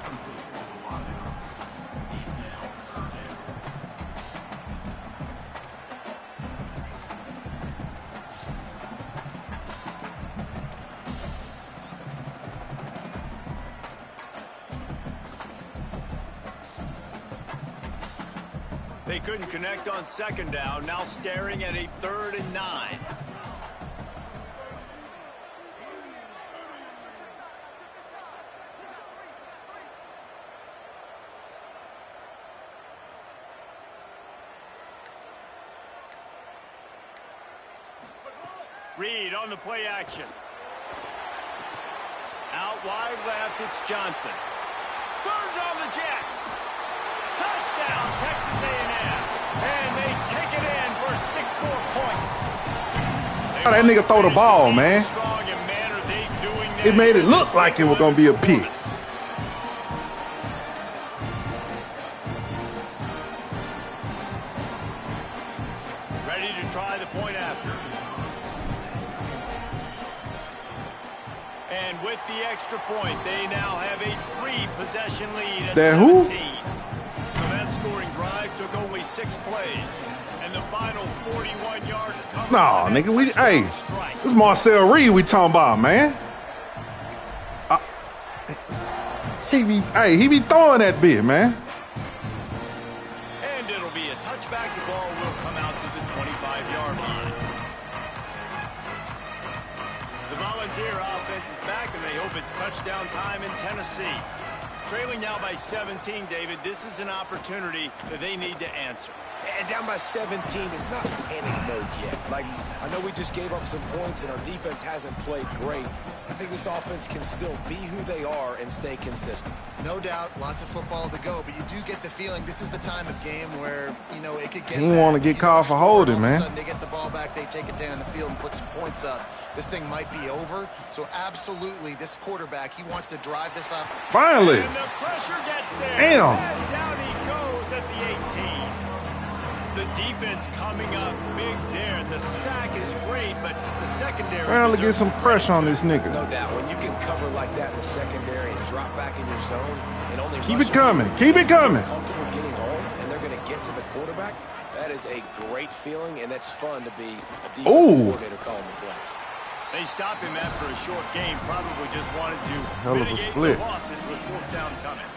B: They couldn't connect on 2nd down. Now staring at a 3rd and 9. Reed on the play action. Out wide left, it's Johnson. Turns on the Jets. Touchdown, Texas A&M. And they take it in for 6 more points.
A: How that nigga throw the ball, man? It made it look like it was going to be a pick.
B: Ready to try the point after. And with the extra point, they now have a 3-possession lead at 17.
A: Who?
B: So that scoring drive took only 6 plays. And the final 41 yards covered.
A: Nah, nigga, hey, this is Marcel Reed we talking about, man. He be throwing that bit, man.
B: And it'll be a touchback. The ball will come out to the 25-yard line. The Volunteer offense is back, and they hope it's touchdown time in Tennessee. Trailing now by 17, David, this is an opportunity that they need to answer.
E: And down by 17, it's not panic mode yet. Like, I know we just gave up some points and our defense hasn't played great. I think this offense can still be who they are and stay consistent.
D: No doubt, lots of football to go, but you do get the feeling this is the time of game where, you know, it could get
A: He want to get called for holding, man.
D: All of a sudden they get the ball back, they take it down the field and put some points up. This thing might be over, so absolutely, this quarterback, he wants to drive this up.
A: Finally.
B: And the pressure gets there.
A: Damn.
B: And down he goes at the 18. The defense coming up big there. The sack is great, but the secondary.
A: Finally get some pressure on this nigga.
E: No doubt, when you can cover like that in the secondary and drop back in your zone and only
A: Keep it coming. Keep it coming.
E: Comfortable getting home, and they're going to get to the quarterback. That is a great feeling, and it's fun to be a defensive coordinator calling the plays.
B: They stopped him after a short game. Probably just wanted to
A: Hell of a
B: mitigate
A: split.
B: the losses with 4th down coming.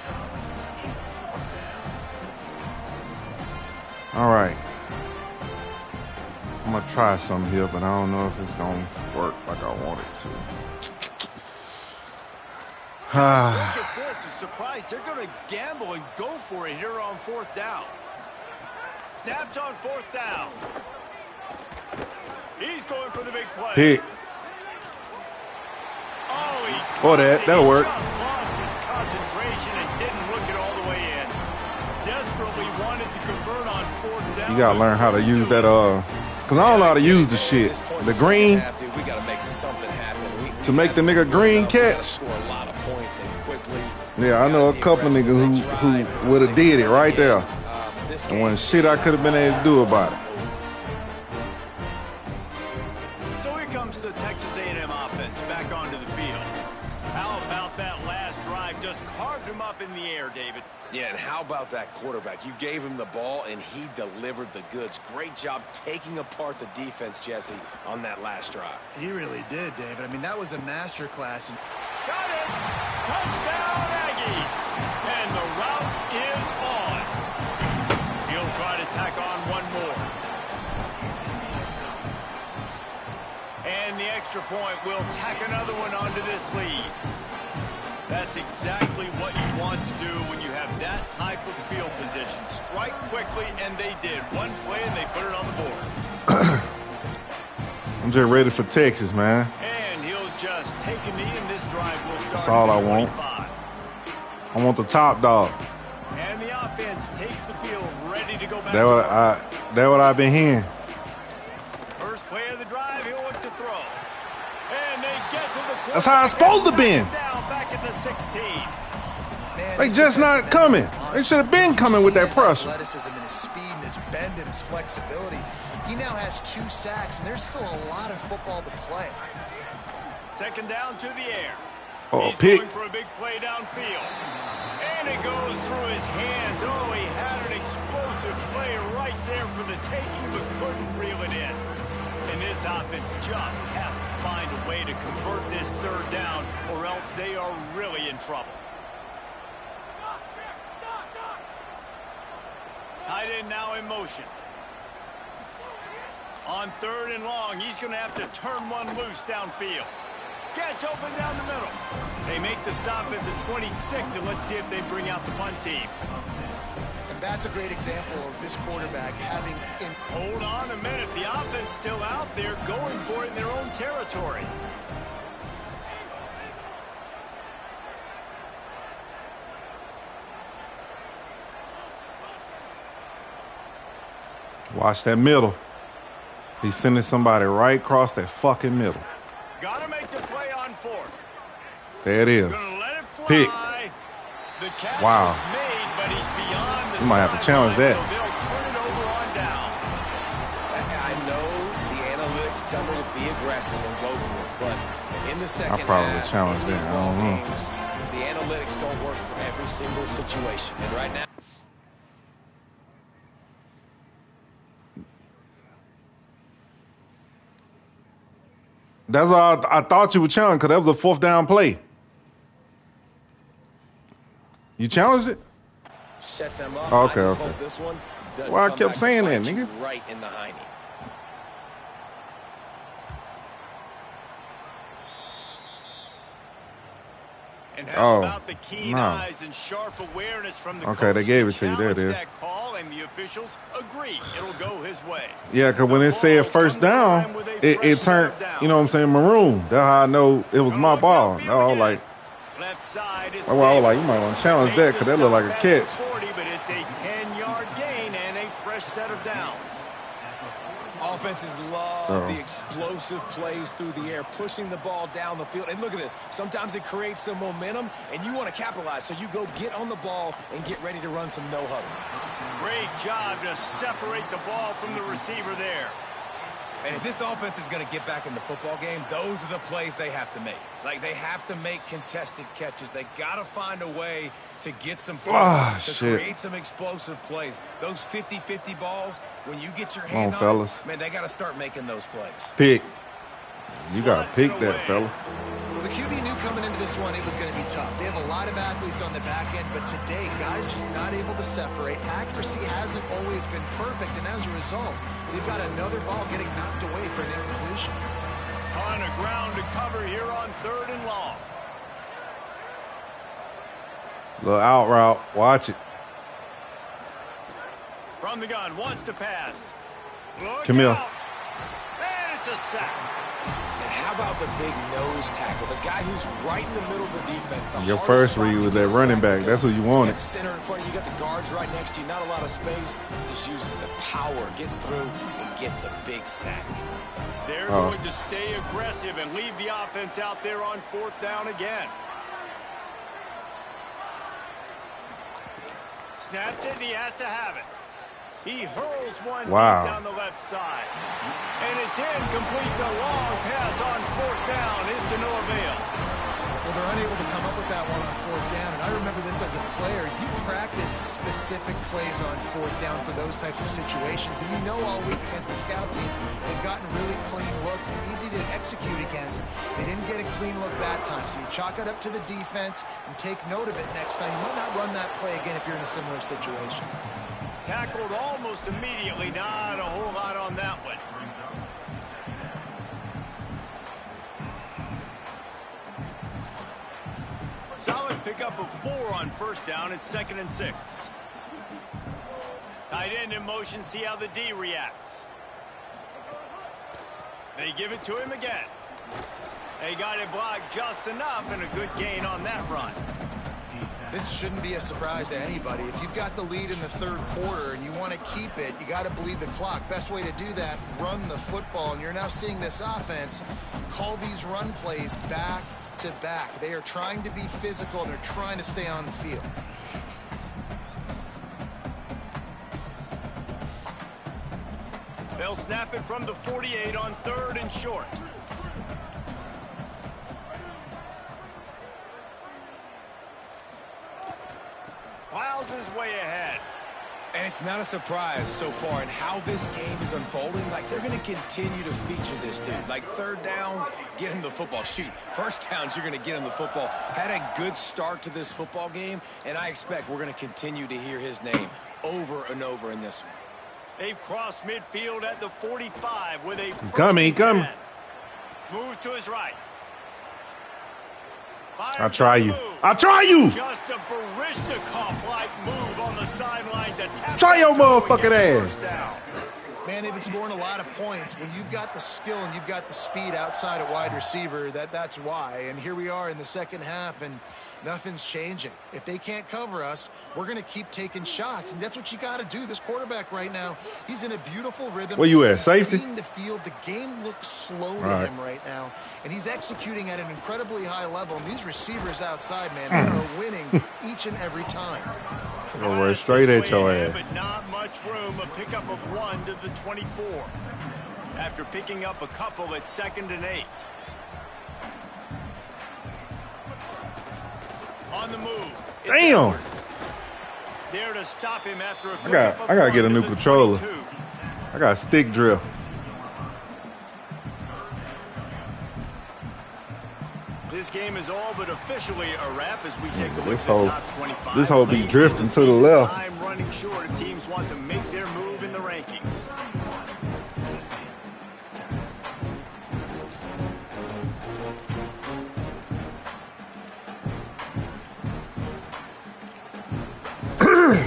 A: All right. I'm going to try something here, but I don't know if it's going to work like I want it to.
B: Look at this. I'm surprised. They're going to gamble and go for it here on 4th down. Snapped on 4th down. He's going for the big play.
A: Hit.
B: Oh, he
A: For that. That'll work.
B: just lost his concentration and didn't look it all the way in. Desperately wanted to convert on 4th down.
A: You got to learn how to use that, because I don't know how to use the shit. The green.
E: We got to make something happen.
A: To make the nigga green catch.
E: Score a lot of points and quickly.
A: Yeah, I know a couple of niggas who would have did it right there. And when shit I could have been able to do about it.
B: So here comes the Texas A&M offense back onto the field. How about that last drive? Just carved him up in the air, David.
E: Yeah, and how about that quarterback? You gave him the ball, and he delivered the goods. Great job taking apart the defense, Jesse, on that last drive.
D: He really did, David. I mean, that was a masterclass.
B: Got it. Touchdown, Aggies. And the route is on. He'll try to tack on one more. And the extra point will tack another one onto this lead. That's exactly what you want to do when you have that type of field position. Strike quickly, and they did. One play, and they put it on the board.
A: I'm just ready for Texas, man.
B: And he'll just take a knee, and this drive will start.
A: That's all I want.
B: 25.
A: I want the top dog.
B: And the offense takes the field, ready to go back.
A: That's what I've been hearing.
B: First play of the drive, he'll look to throw. And they get to the
A: That's how it's supposed to be.
B: Down back at the 16.
D: Man,
A: They just not coming. They should have been coming with that pressure.
D: Athleticism and his speed and his bend and his flexibility. He now has 2 sacks, and there's still a lot of football to play.
B: Second down to the air.
A: Oh,
B: He's
A: pick.
B: going for a big play downfield. And it goes through his hands. Oh, he had an explosive play right there for the taking, but couldn't reel it in. And this offense just has to find a way to convert this third down, or else they are really in trouble. Tight end now in motion. On third and long, he's going to have to turn one loose downfield. Gets open down the middle. They make the stop at the 26, and let's see if they bring out the punt team.
D: And that's a great example of this quarterback having...
B: Hold on a minute. The offense still out there going for it in their own territory.
A: Watch that middle. He's sending somebody right across that fucking middle.
B: Gotta make the play on fourth.
A: There it is.
B: Gonna let it fly.
A: Pick.
B: The catch
A: Wow.
B: is made, but he's beyond the
A: You might have to challenge
B: sideline,
A: that.
B: so they'll turn it over on down.
E: I know the analytics tell me to be aggressive and go for it, but in the second
A: probably
E: half,
A: challenge
E: in these
A: that. I
E: ball
A: don't know.
E: games, the analytics don't work for every single situation. And right now,
A: That's what I thought you were challenging, because that was a 4th down play. You challenged it?
E: set them up.
A: Okay,
E: I just
A: okay.
E: hope this one doesn't
A: Well, I
E: come
A: kept
E: back
A: saying
E: to
A: that,
E: bite you
A: nigga.
E: right in the hiney.
B: And how about the keen
A: no.
B: eyes and sharp awareness from the
A: Okay,
B: coach
A: they gave
B: to
A: it to you. There it
B: challenge
A: is.
B: that call, and the officials agree it'll go his way.
A: Yeah, because when
B: The
A: it said
B: ball
A: first
B: comes to the
A: down,
B: line with a
A: it
B: fresh
A: turned,
B: set of downs.
A: you know what I'm saying, maroon. That's how I know it was
B: Gonna
A: my
B: look
A: ball.
B: downfield
A: I was
B: again.
A: like,
B: Left side is
A: that's why I was like, you
B: Davis.
A: might want to challenge
B: Made
A: that,
B: the
A: because that looked like a
B: stop at the
A: catch.
B: 40, but it's a 10-yard gain and a fresh set of downs.
E: Offenses love
A: Oh.
E: the explosive plays through the air, pushing the ball down the field. And look at this. Sometimes it creates some momentum, and you want to capitalize. So you go get on the ball and get ready to run some no-huddle.
B: Great job to separate the ball from the receiver there.
E: And if this offense is going to get back in the football game, those are the plays they have to make. Like, they have to make contested catches. They got to find a way to get some plays, to
A: shit.
E: create some explosive plays. Those 50-50 balls, when you get your
A: on,
E: hand on
A: fellas.
E: it, man, they got to start making those plays.
A: Pick. You got to
B: Slots
A: pick
B: it
A: that,
B: away.
A: fella.
D: Well, the QB knew coming into this one it was going to be tough. They have a lot of athletes on the back end, but today, guys just not able to separate. Accuracy hasn't always been perfect, and as a result, they've got another ball getting knocked away for an incompletion.
B: Ton of ground to cover here on 3rd and long.
A: Little out route. Watch it.
B: From the gun, wants to pass. Look
A: Come here.
B: out. And it's a sack.
E: And how about the big nose tackle? The guy who's right in the middle of the defense. The
A: Your
E: hardest
A: first
E: spot
A: read
E: to
A: was
E: get
A: that
E: a
A: running
E: sack
A: back.
E: because
A: That's what you
E: You
A: wanted.
E: got the center in front of you. You got the guards right next to you. Not a lot of space. Just uses the power, gets through, and gets the big sack.
B: They're
A: Oh.
B: going to stay aggressive and leave the offense out there on 4th down again. Snapped it, and he has to have it. He hurls one
A: Wow.
B: deep down the left side. And it's incomplete. The long pass on 4th down is to no avail.
D: Well, they're unable to come up with that one on 4th down, and I remember this as a player. You practice specific plays on 4th down for those types of situations, and you know all week against the scout team, they've gotten really clean looks, easy to execute against. They didn't get a clean look that time, so you chalk it up to the defense and take note of it next time. You might not run that play again if you're in a similar situation.
B: Tackled almost immediately. Not a whole lot on that one. Solid pickup of 4 on 1st down. It's 2nd and 6. Tight end in motion. See how the D reacts. They give it to him again. They got it blocked just enough, and a good gain on that run.
D: This shouldn't be a surprise to anybody. If you've got the lead in the 3rd quarter and you want to keep it, you got to bleed the clock. Best way to do that, run the football. And you're now seeing this offense call these run plays back to back. They are trying to be physical, and they're trying to stay on the field.
B: They'll snap it from the 48 on 3rd and short. Piles his way ahead.
E: And it's not a surprise so far in how this game is unfolding. Like, they're going to continue to feature this dude. Like, 3rd downs, get him the football. Shoot, 1st downs, you're going to get him the football. Had a good start to this football game, and I expect we're going to continue to hear his name over and over in this one.
B: They've crossed midfield at the 45 with a
A: Coming.
B: Move to his right.
A: I'll try you.
B: Just a Baryshnikov-like move on the sideline to tap.
A: Try your motherfucking ass.
D: Man, they've been scoring a lot of points. When you've got the skill and you've got the speed outside at wide receiver, that's why. And here we are in the 2nd half, and nothing's changing. If they can't cover us, we're going to keep taking shots, and that's what you got to do. This quarterback right now, he's in a beautiful rhythm.
A: Where you at, safety?
D: He's seeing the field. The game looks slow to him right now, and he's executing at an incredibly high level. And these receivers outside, man, they are winning each and every time.
A: Go right straight at your ass.
B: But not much room. A pickup of 1 to the 24. After picking up a couple at 2nd and 8. On the move.
A: Damn.
B: There to stop him after a
A: I gotta get a new controller. I got a stick drill.
B: This game is all but officially a wrap as we take a look at
A: whole-
B: the top 25.
A: this whole be
B: Late
A: drifting
B: in the
A: to the
B: season,
A: left.
B: Time running short if teams want to make their move in the rankings.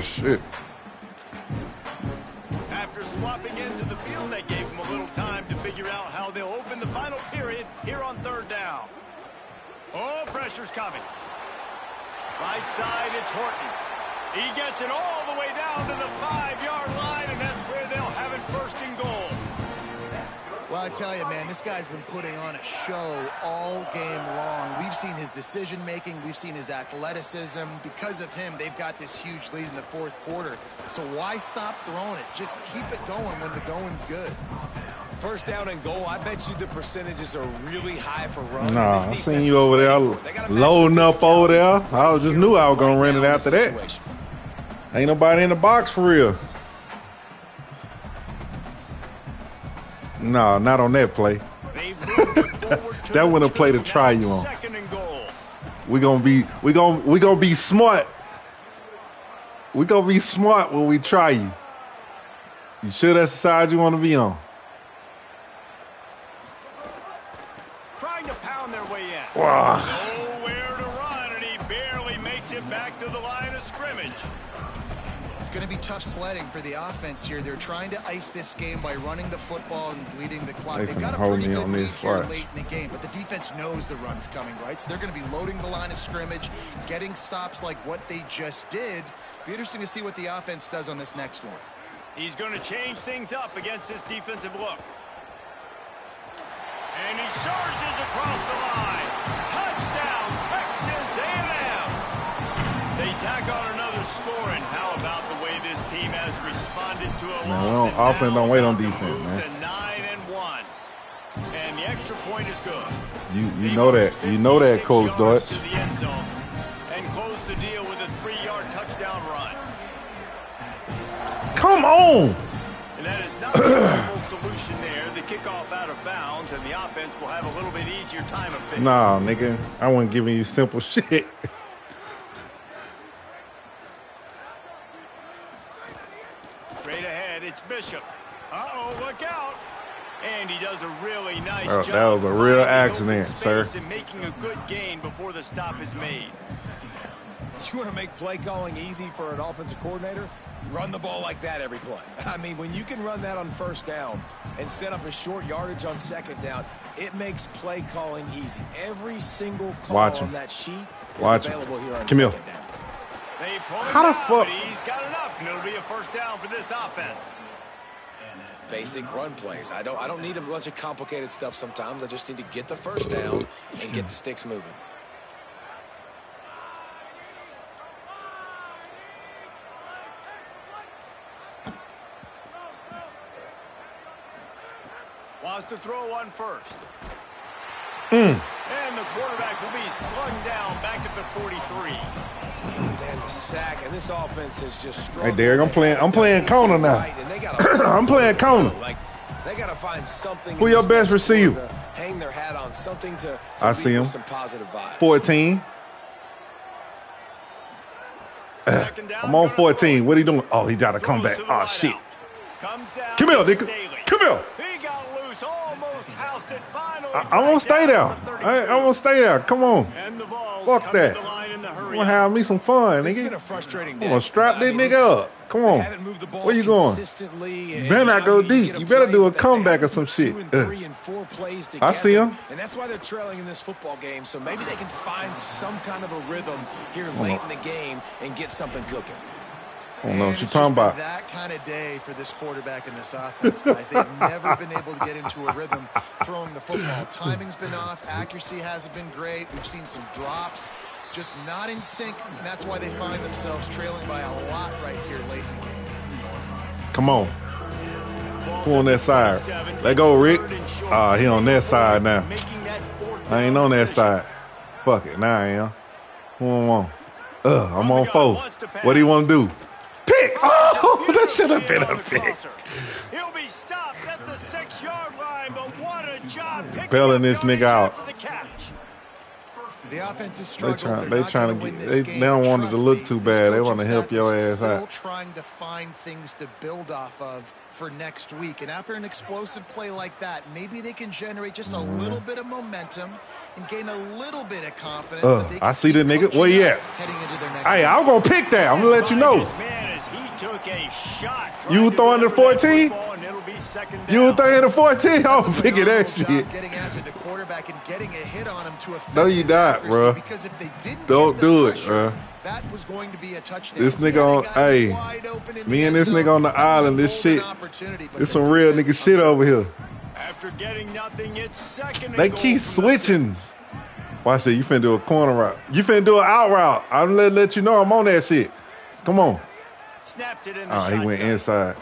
A: Shit.
B: After swapping into the field, that gave them a little time to figure out how they'll open the final period here on 3rd down. Oh, pressure's coming. Right side, it's Horton. He gets it all the way down to the 5-yard line, and that's where they'll have it 1st and goal.
D: Well, I tell you, man, this guy's been putting on a show all game long. We've seen his decision-making. We've seen his athleticism. Because of him, they've got this huge lead in the 4th quarter. So why stop throwing it? Just keep it going when the going's good.
E: 1st down and goal, I bet you the percentages are really high for runs.
A: Nah, I seen you over there loading up over there. I just knew I was going to run it after that. Ain't nobody in the box for real. No, not on that play. That wasn't a play to try you on.
B: 2nd and goal.
A: We gonna be smart. We gonna be smart when we try you. You sure that's the side you want to be on?
B: Trying to pound their way in.
A: Wow.
B: Nowhere to run, and he barely makes it back to the line of scrimmage.
D: It's going to be tough sledding for the offense here. They're trying to ice this game by running the football and bleeding the clock.
A: They
D: They've
A: can
D: got a
A: hold
D: pretty
A: me
D: good
A: on
D: lead
A: this,
D: here
A: watch.
D: late in the game, but the defense knows the run's coming, right? So they're going to be loading the line of scrimmage, getting stops like what they just did. Be interesting to see what the offense does on this next one.
B: He's going to change things up against this defensive look. And he surges across the line. Touchdown, Texas A&M. They tack on another score, and how about the way this team has responded to a
A: Man,
B: loss?
A: offense don't wait on defense,
B: Move
A: man.
B: to 9-1. And the extra point is good.
A: You know that. You know that, Coach Dutch.
B: To the end zone and close the deal with a 3-yard touchdown run.
A: Come on.
B: And that is not the optimal solution there. The kickoff out of bounds, and the offense will have a little bit easier time of things.
A: Nah, nigga. I wasn't giving you simple shit.
B: Straight ahead, it's Bishop. Uh-oh, look out. And he does a really nice job.
A: That was a real accident, sir.
B: And making a good gain before the stop is made.
E: You want to make play calling easy for an offensive coordinator? Run the ball like that every play. I mean, when you can run that on first down and set up a short yardage on second down, it makes play calling easy. Every single call on that sheet is available here on second down.
A: How the fuck?
B: He's got enough, and it'll be a first down for this offense.
E: Basic run plays. I don't need a bunch of complicated stuff sometimes. I just need to get the first down and get the sticks moving.
B: Wants to throw one first. And the quarterback will be slung down back at the 43.
E: Man, the sack, and this offense is just strong.
A: Hey, Derek, I'm playing corner now. I'm playing corner.
E: Like, they got to find something.
A: Who your best receiver?
E: Hang their hat on something to
A: I see him.
E: Some positive vibes.
A: 14. I'm on 14. What are he doing? Oh, he got to come back. Oh, shit. Come here, nigga. Come here.
B: He got loose, almost housed it. Finally,
A: I'm going to stay there. I'm going to stay there. Come on.
B: And the Vols
A: Fuck that. I'm going to have me some fun,
E: This has
A: nigga.
E: been a frustrating
A: I'm
E: day.
A: going to strap this nigga up. Come on. Where you going? You better not go deep. You better do a comeback or some shit.
E: 2 and 3 and 4 plays together,
A: I see him.
E: And that's why they're trailing in this football game. So maybe they can find some kind of a rhythm here late in the game and get something cooking.
A: I don't know what you're talking about.
D: That kind of day for this quarterback and this offense, guys. They've never been able to get into a rhythm throwing the football. Timing's been off. Accuracy hasn't been great. We've seen some drops. Just not in sync, and that's why they find themselves trailing by a lot right here late in the game.
A: Come on. Who on that side? Let go, Rick. He on that side now. I ain't on that side. Fuck it. Now I am. Who I want? I'm on 4. What do you want to do? Pick! Oh, that should have been a pick.
B: He'll be stopped at the 6-yard line, but what a job picking
A: Bailing this nigga out.
B: the catch.
D: The offense is struggling.
A: They trying to get. They don't want it to look too bad. They want to help your ass out.
D: Still trying to find things to build off of for next week. And after an explosive play like that, maybe they can generate just a little bit of momentum and gain a little bit of confidence. That they can
A: I see the nigga. Where you at?
D: Heading into their next
A: Hey,
D: game.
A: I'm gonna pick that. I'm gonna let you know. You throwing the 14? You throwing the 14? I'm picking that shit.
D: Getting after the quarterback and getting a hit on him to affect
A: No, you
D: his
A: not,
D: accuracy,
A: bro.
D: because if they didn't
A: Don't
D: get the
A: do it,
D: pressure,
A: bro.
D: that was going to be a touchdown.
A: This nigga on, hey, me and this nigga on the island, this shit, this some real nigga shit over here.
B: After getting nothing, it's second.
A: They keep switching. Watch that, you finna do a corner route. You finna do an out route. I'm gonna let you know I'm on that shit. Come on.
B: Snapped it in the
A: Oh, he went
B: shotgun.
A: inside.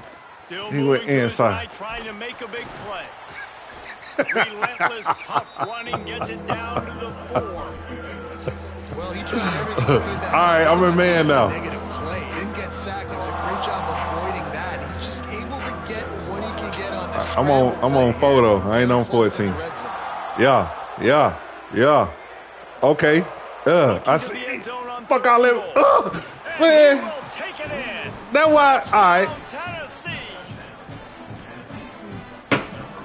B: Still
A: He
B: moving
A: went
B: to his
A: inside.
B: right, trying to make a big play. Relentless, tough running gets it down to the 4.
D: Well, he tried everything he could that
A: All right,
D: time.
A: I'm a man now.
D: Negative play. Didn't get sacked. It was a great job avoiding that. He's just able to get what he can get on the
A: I'm on photo. I ain't on 14. Yeah. Okay. I see. Fuck all that. Man.
B: Take it in.
A: That's why. All right.
B: Tennessee.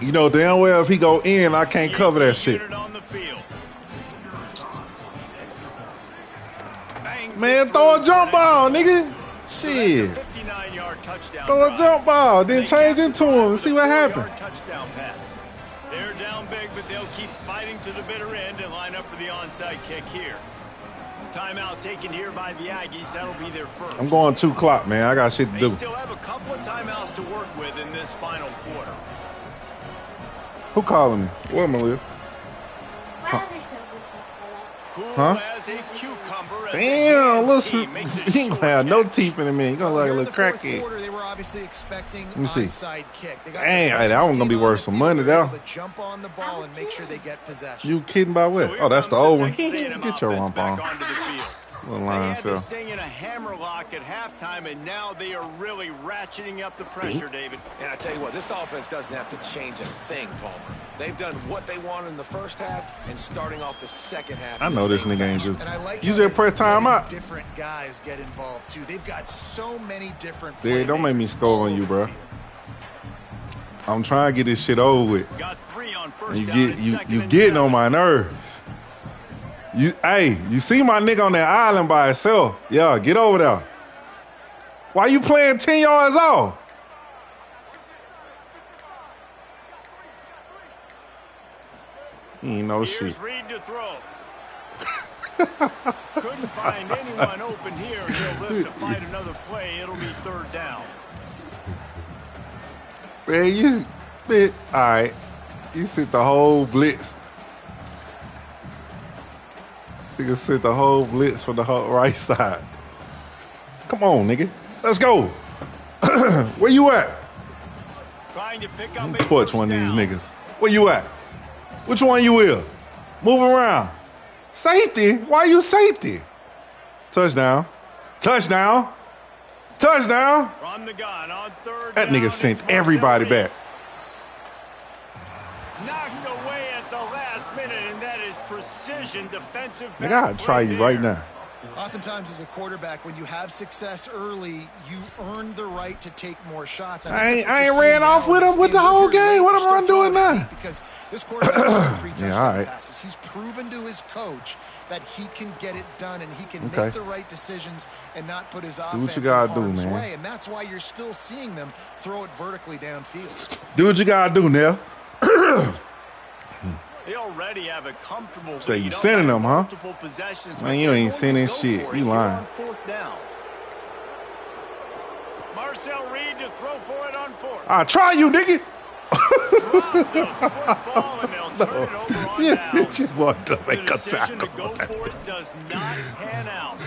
A: You know damn well if he go in, I can't cover that shit.
B: On the field.
A: Man, throw a jump ball, nigga. Shit.
B: 59-yard touchdown.
A: Throw a jump ball. Then change into him and see what happens.
B: Touchdown pass. They're down big, but they'll keep fighting to the bitter end and line up for the onside kick here. Timeout taken here by the Aggies. That'll be their first.
A: I'm going 2 o'clock, man. I got shit to
B: They
A: do.
B: still have a couple of timeouts to work with in this final quarter.
A: Who calling me? Where am I live?
B: Cool
A: Huh?
B: as a cucumber
A: Damn, listen. He ain't gonna have no teeth in him, man. He gonna look like a little crackhead.
D: They were obviously expecting
A: Let me see.
D: onside kick.
A: Dang, that one gonna be worth some money, though.
D: Jump on the ball and make sure they get possession.
A: You kidding about what? Oh, that's the old one. Get your rump on.
B: They had this thing in a hammerlock at halftime, and now they are really ratcheting up the pressure, David.
E: And I tell you what, this offense doesn't have to change a thing, Palmer. They've done what they wanted in the first half and starting off the second half.
A: I know this nigga ain't just.
D: Like
A: you just press time out.
D: Different guys get involved too. They've got so many different.
A: Dude, don't make me score on you, bro. I'm trying to get this shit over with.
B: Got 3 on first
A: You
B: down
A: you getting on my nerves. You see my nigga on that island by himself. Yeah, get over there. Why you playing 10 yards off? He ain't no shit.
B: Reed to throw. Couldn't find anyone open here. He'll live to fight another play. It'll be 3rd down.
A: Man, all right. You sit the whole blitz. You can sit the whole blitz from the whole right side. Come on, nigga. Let's go. Where you at?
B: Trying to pick up
A: Torch one of these niggas. Where you at? Which one you will? Move around. Safety? Why you safety? Touchdown. Touchdown. Touchdown.
B: From the gun on 3rd
A: that nigga sent everybody back.
B: Knocked away at the last minute, and that is precision defensive.
A: Nigga, I'll try you right now.
D: Oftentimes, as a quarterback, when you have success early, you earn the right to take more shots.
A: I ain't ran off with him with the whole game. What am I doing now?
D: Because this quarterback has 3 touchdown
A: all right.
D: passes. He's proven to his coach that he can get it done and he can make the right decisions and not put his offense in harm's way. And that's why you're still seeing them throw it vertically downfield.
A: Do what you gotta do, Nell.
B: They already have a comfortable
A: Say you sending them, huh? Man, you ain't sending shit. You lying.
B: 4th down. Marcel Reed to throw for it on 4th.
A: I'll try you, nigga.
B: Drop the football and they'll turn it over on downs.
A: Just want to make
B: the
A: a
B: decision to
A: tackle.
B: go for it does not pan out.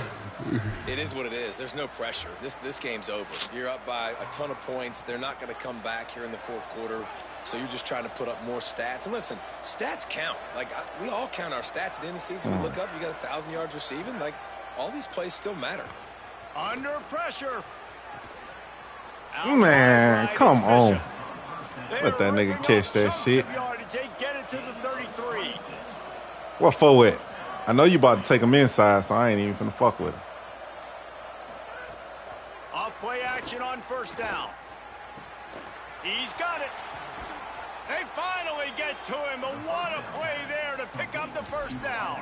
E: It is what it is. There's no pressure. This game's over. You're up by a ton of points. They're not going to come back here in the 4th quarter. So you're just trying to put up more stats. And listen, stats count. Like, we all count our stats at the end of the season. We look up, you got 1,000 yards receiving. Like, all these plays still matter.
B: Under pressure.
A: Man, come on.
B: They're
A: Let that nigga catch that shit.
B: Get it to the 33.
A: What for it? I know you about to take him inside, so I ain't even finna fuck with him.
B: Off play action on 1st down. He's got it. They finally get to him, but what a play there to pick up the 1st down.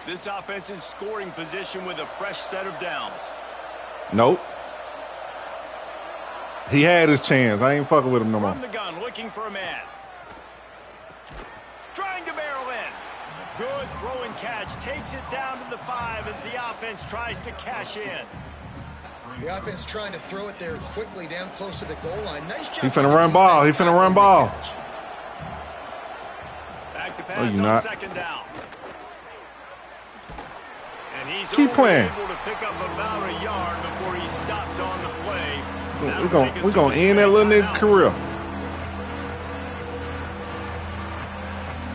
B: This offense in scoring position with a fresh set of downs.
A: Nope. He had his chance. I ain't fucking with him no more.
B: From the gun, looking for a man. Trying to barrel in. Good throw and catch. Takes it down to the 5 as the offense tries to cash in.
D: The offense trying to throw it there quickly down close to the goal line. Nice job.
A: He finna run ball. He finna run ball.
B: Back to pass
A: No, you
B: on
A: not.
B: 2nd down. And he's
A: Keep playing.
B: able to pick up about a yard before he stopped on the play.
A: We're gonna end that little nigga career.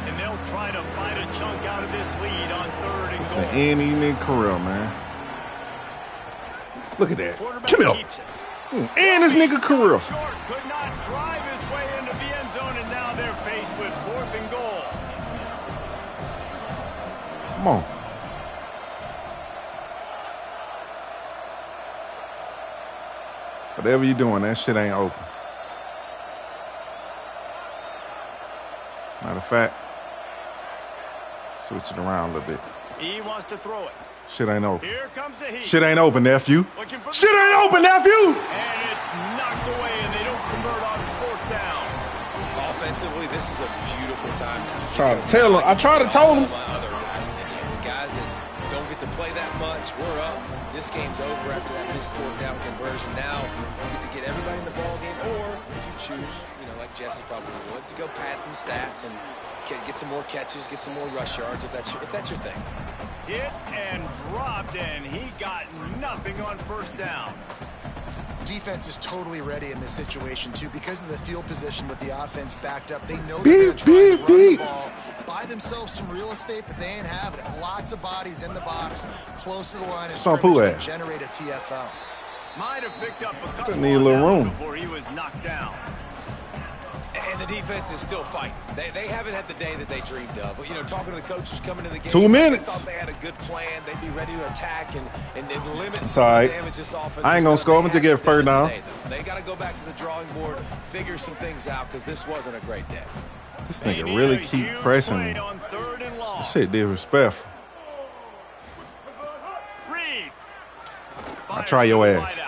B: And they'll try to bite a chunk out of this lead on 3rd and goal.
A: End his nigga career, man. Look at that. Come here. And his nigga career.
B: Short could not drive his way into the end zone, and now they're faced with 4th and goal.
A: Come on. Whatever you doing, that shit ain't open. Matter of fact, switch it around a little bit.
B: He wants to throw it.
A: Shit ain't open.
B: Here comes the heat.
A: Shit ain't open, nephew. Shit ain't open, nephew.
B: And it's knocked away, and they don't convert on 4th down.
E: Offensively, this is a beautiful time.
A: I try to tell him.
E: Other guys that don't get to play that much. We're up. This game's over after that missed fourth down conversion. Now you get to get everybody in the ball game, or if you choose, like Jesse probably would, to go pad some stats and get some more catches, get some more rush yards if that's your thing.
B: Hit and dropped, and he got nothing on first down.
D: Defense is totally ready in this situation, too. Because of the field position with the offense backed up, they know they're going to try to run the ball, buy themselves some real estate, but they ain't having it. Lots of bodies in the box, close to the line of scrimmage to generate a TFL.
B: Might have picked up a couple
A: need a little room
B: before he was knocked down.
E: And the defense is still fighting. They haven't had the day that they dreamed of. But, talking to the coaches coming into the game,
A: 2 minutes.
E: They thought they had a good plan. They'd be ready to attack and limit
A: some
E: damage this offense.
A: I ain't going to score. I'm going to get first down.
E: They got to go back to the drawing board, figure some things out, because this wasn't a great day.
A: This nigga really keep pressing me. This shit disrespectful.
B: Reed.
A: I try your ass.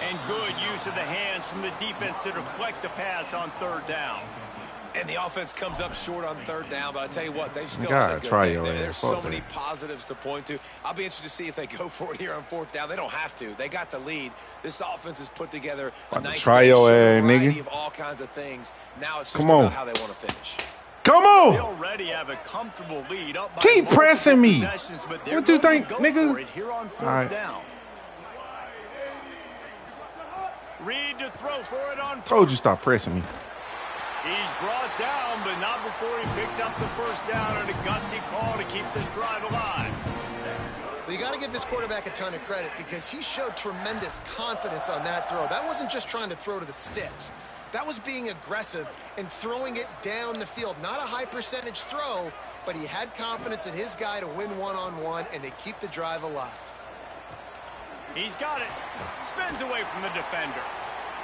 B: And good use of the hands from the defense to deflect the pass on third down.
E: And the offense comes up short on third down, but I tell you what, they've still had a good day. There's so many positives to point to. I'll be interested to see if they go for it here on fourth down. They don't have to. They got the lead. This offense has put together a nice variety of all kinds of things. Now it's just about how they want to finish.
A: Come on!
B: They already have a comfortable lead up by
A: keep pressing me. What do you think, nigga?
B: Here on fourth down. Reed to throw for it on.
A: Told you stop pressing me.
B: He's brought down, but not before he picks up the first down and a gutsy call to keep this drive alive.
D: Well, you got to give this quarterback a ton of credit because he showed tremendous confidence on that throw. That wasn't just trying to throw to the sticks. That was being aggressive and throwing it down the field. Not a high percentage throw, but he had confidence in his guy to win one-on-one, and they keep the drive alive.
B: He's got it. Spins away from the defender.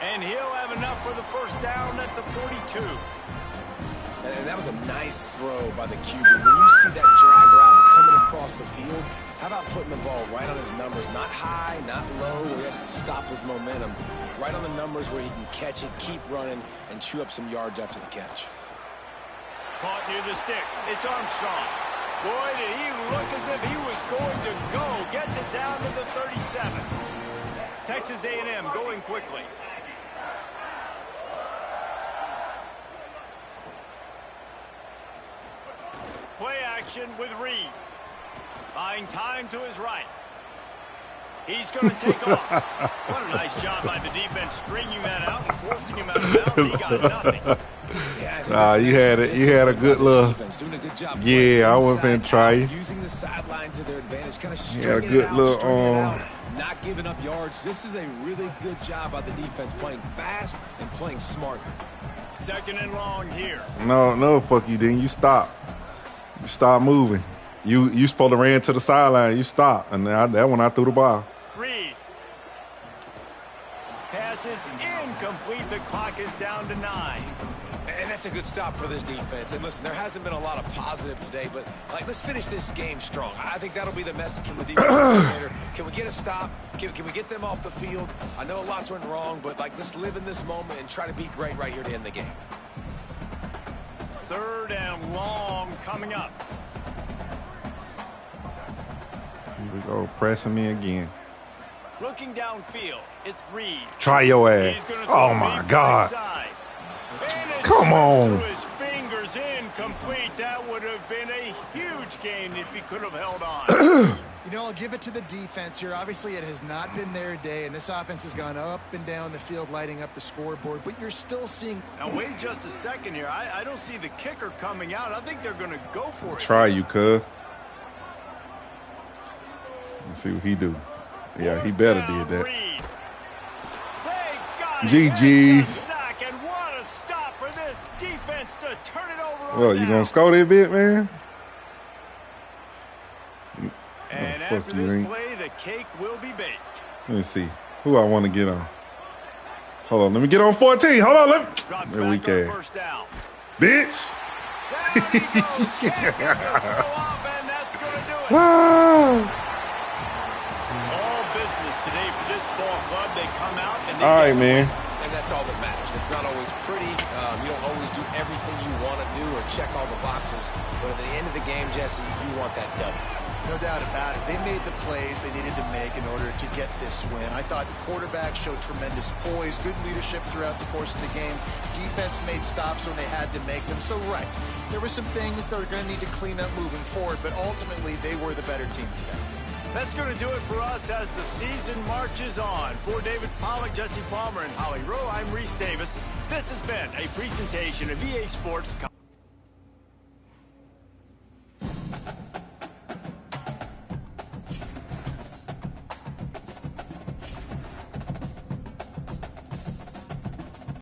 B: And he'll have enough for the first down at the 42.
E: And that was a nice throw by the QB. When you see that drag route coming across the field, how about putting the ball right on his numbers? Not high, not low, where he has to stop his momentum. Right on the numbers where he can catch it, keep running, and chew up some yards after the catch.
B: Caught near the sticks. It's Armstrong. Boy, did he look as if he was going to go. Gets it down to the 37. Texas A&M going quickly. Play action with Reed. Buying time to his right. He's going to take off. What a nice job by the defense stringing that out and forcing him out of bounds. He got nothing.
E: You
A: had it. You had a good little. Yeah, I wasn't finna try you.
E: Using the sideline to their advantage, kind of
A: You had a good little.
E: Not giving up yards. This is a really good job by the defense, playing fast and playing smart.
B: Second and long here.
A: No, fuck you, didn't. You stop. You stop moving. You supposed to ran to the sideline. You stopped, and that one I threw the ball.
B: Reed. Pass is incomplete. The clock is down to 9.
E: And that's a good stop for this defense. And listen, there hasn't been a lot of positive today, but let's finish this game strong. I think that'll be the message from the defense coordinator. Can we get a stop? Can we get them off the field? I know a lot's went wrong, but let's live in this moment and try to be great right here to end the game.
B: Third and long coming up.
A: Here we go, pressing me again.
B: Looking downfield, it's Reed.
A: Try your ass. Oh my God. Come on.
B: His fingers incomplete. That would have been a huge gain if he could have held on.
D: I'll give it to the defense here. Obviously, it has not been their day, and this offense has gone up and down the field, lighting up the scoreboard, but you're still seeing...
B: Now, wait just a second here. I don't see the kicker coming out. I think they're going to go for it.
A: Try you, cuz. Let's see what he do. Yeah, he better did that. GG's.
B: And what a stop for this defense to turn it over.
A: Well, you going to score that bit, man?
B: And after this play, the cake will be baked.
A: Let me see. Who I want to get on. Hold on. Let me get on 14. Hold on. Let me. There we go.
B: First down.
A: Bitch.
B: Down he goes. Can't get the throw off, and that's going to do it. All business today for this ball club. They come out and they
A: all right, man.
E: And that's all that matters. It's not always pretty. You don't always do everything you want to do or check all the boxes. But at the end of the game, Jesse, you want that W.
D: No doubt about it. They made the plays they needed to make in order to get this win. I thought the quarterback showed tremendous poise, good leadership throughout the course of the game. Defense made stops when they had to make them. So, right, there were some things that are going to need to clean up moving forward, but ultimately they were the better team today.
B: That's going to do it for us as the season marches on. For David Pollack, Jesse Palmer, and Holly Rowe, I'm Reese Davis. This has been a presentation of EA Sports.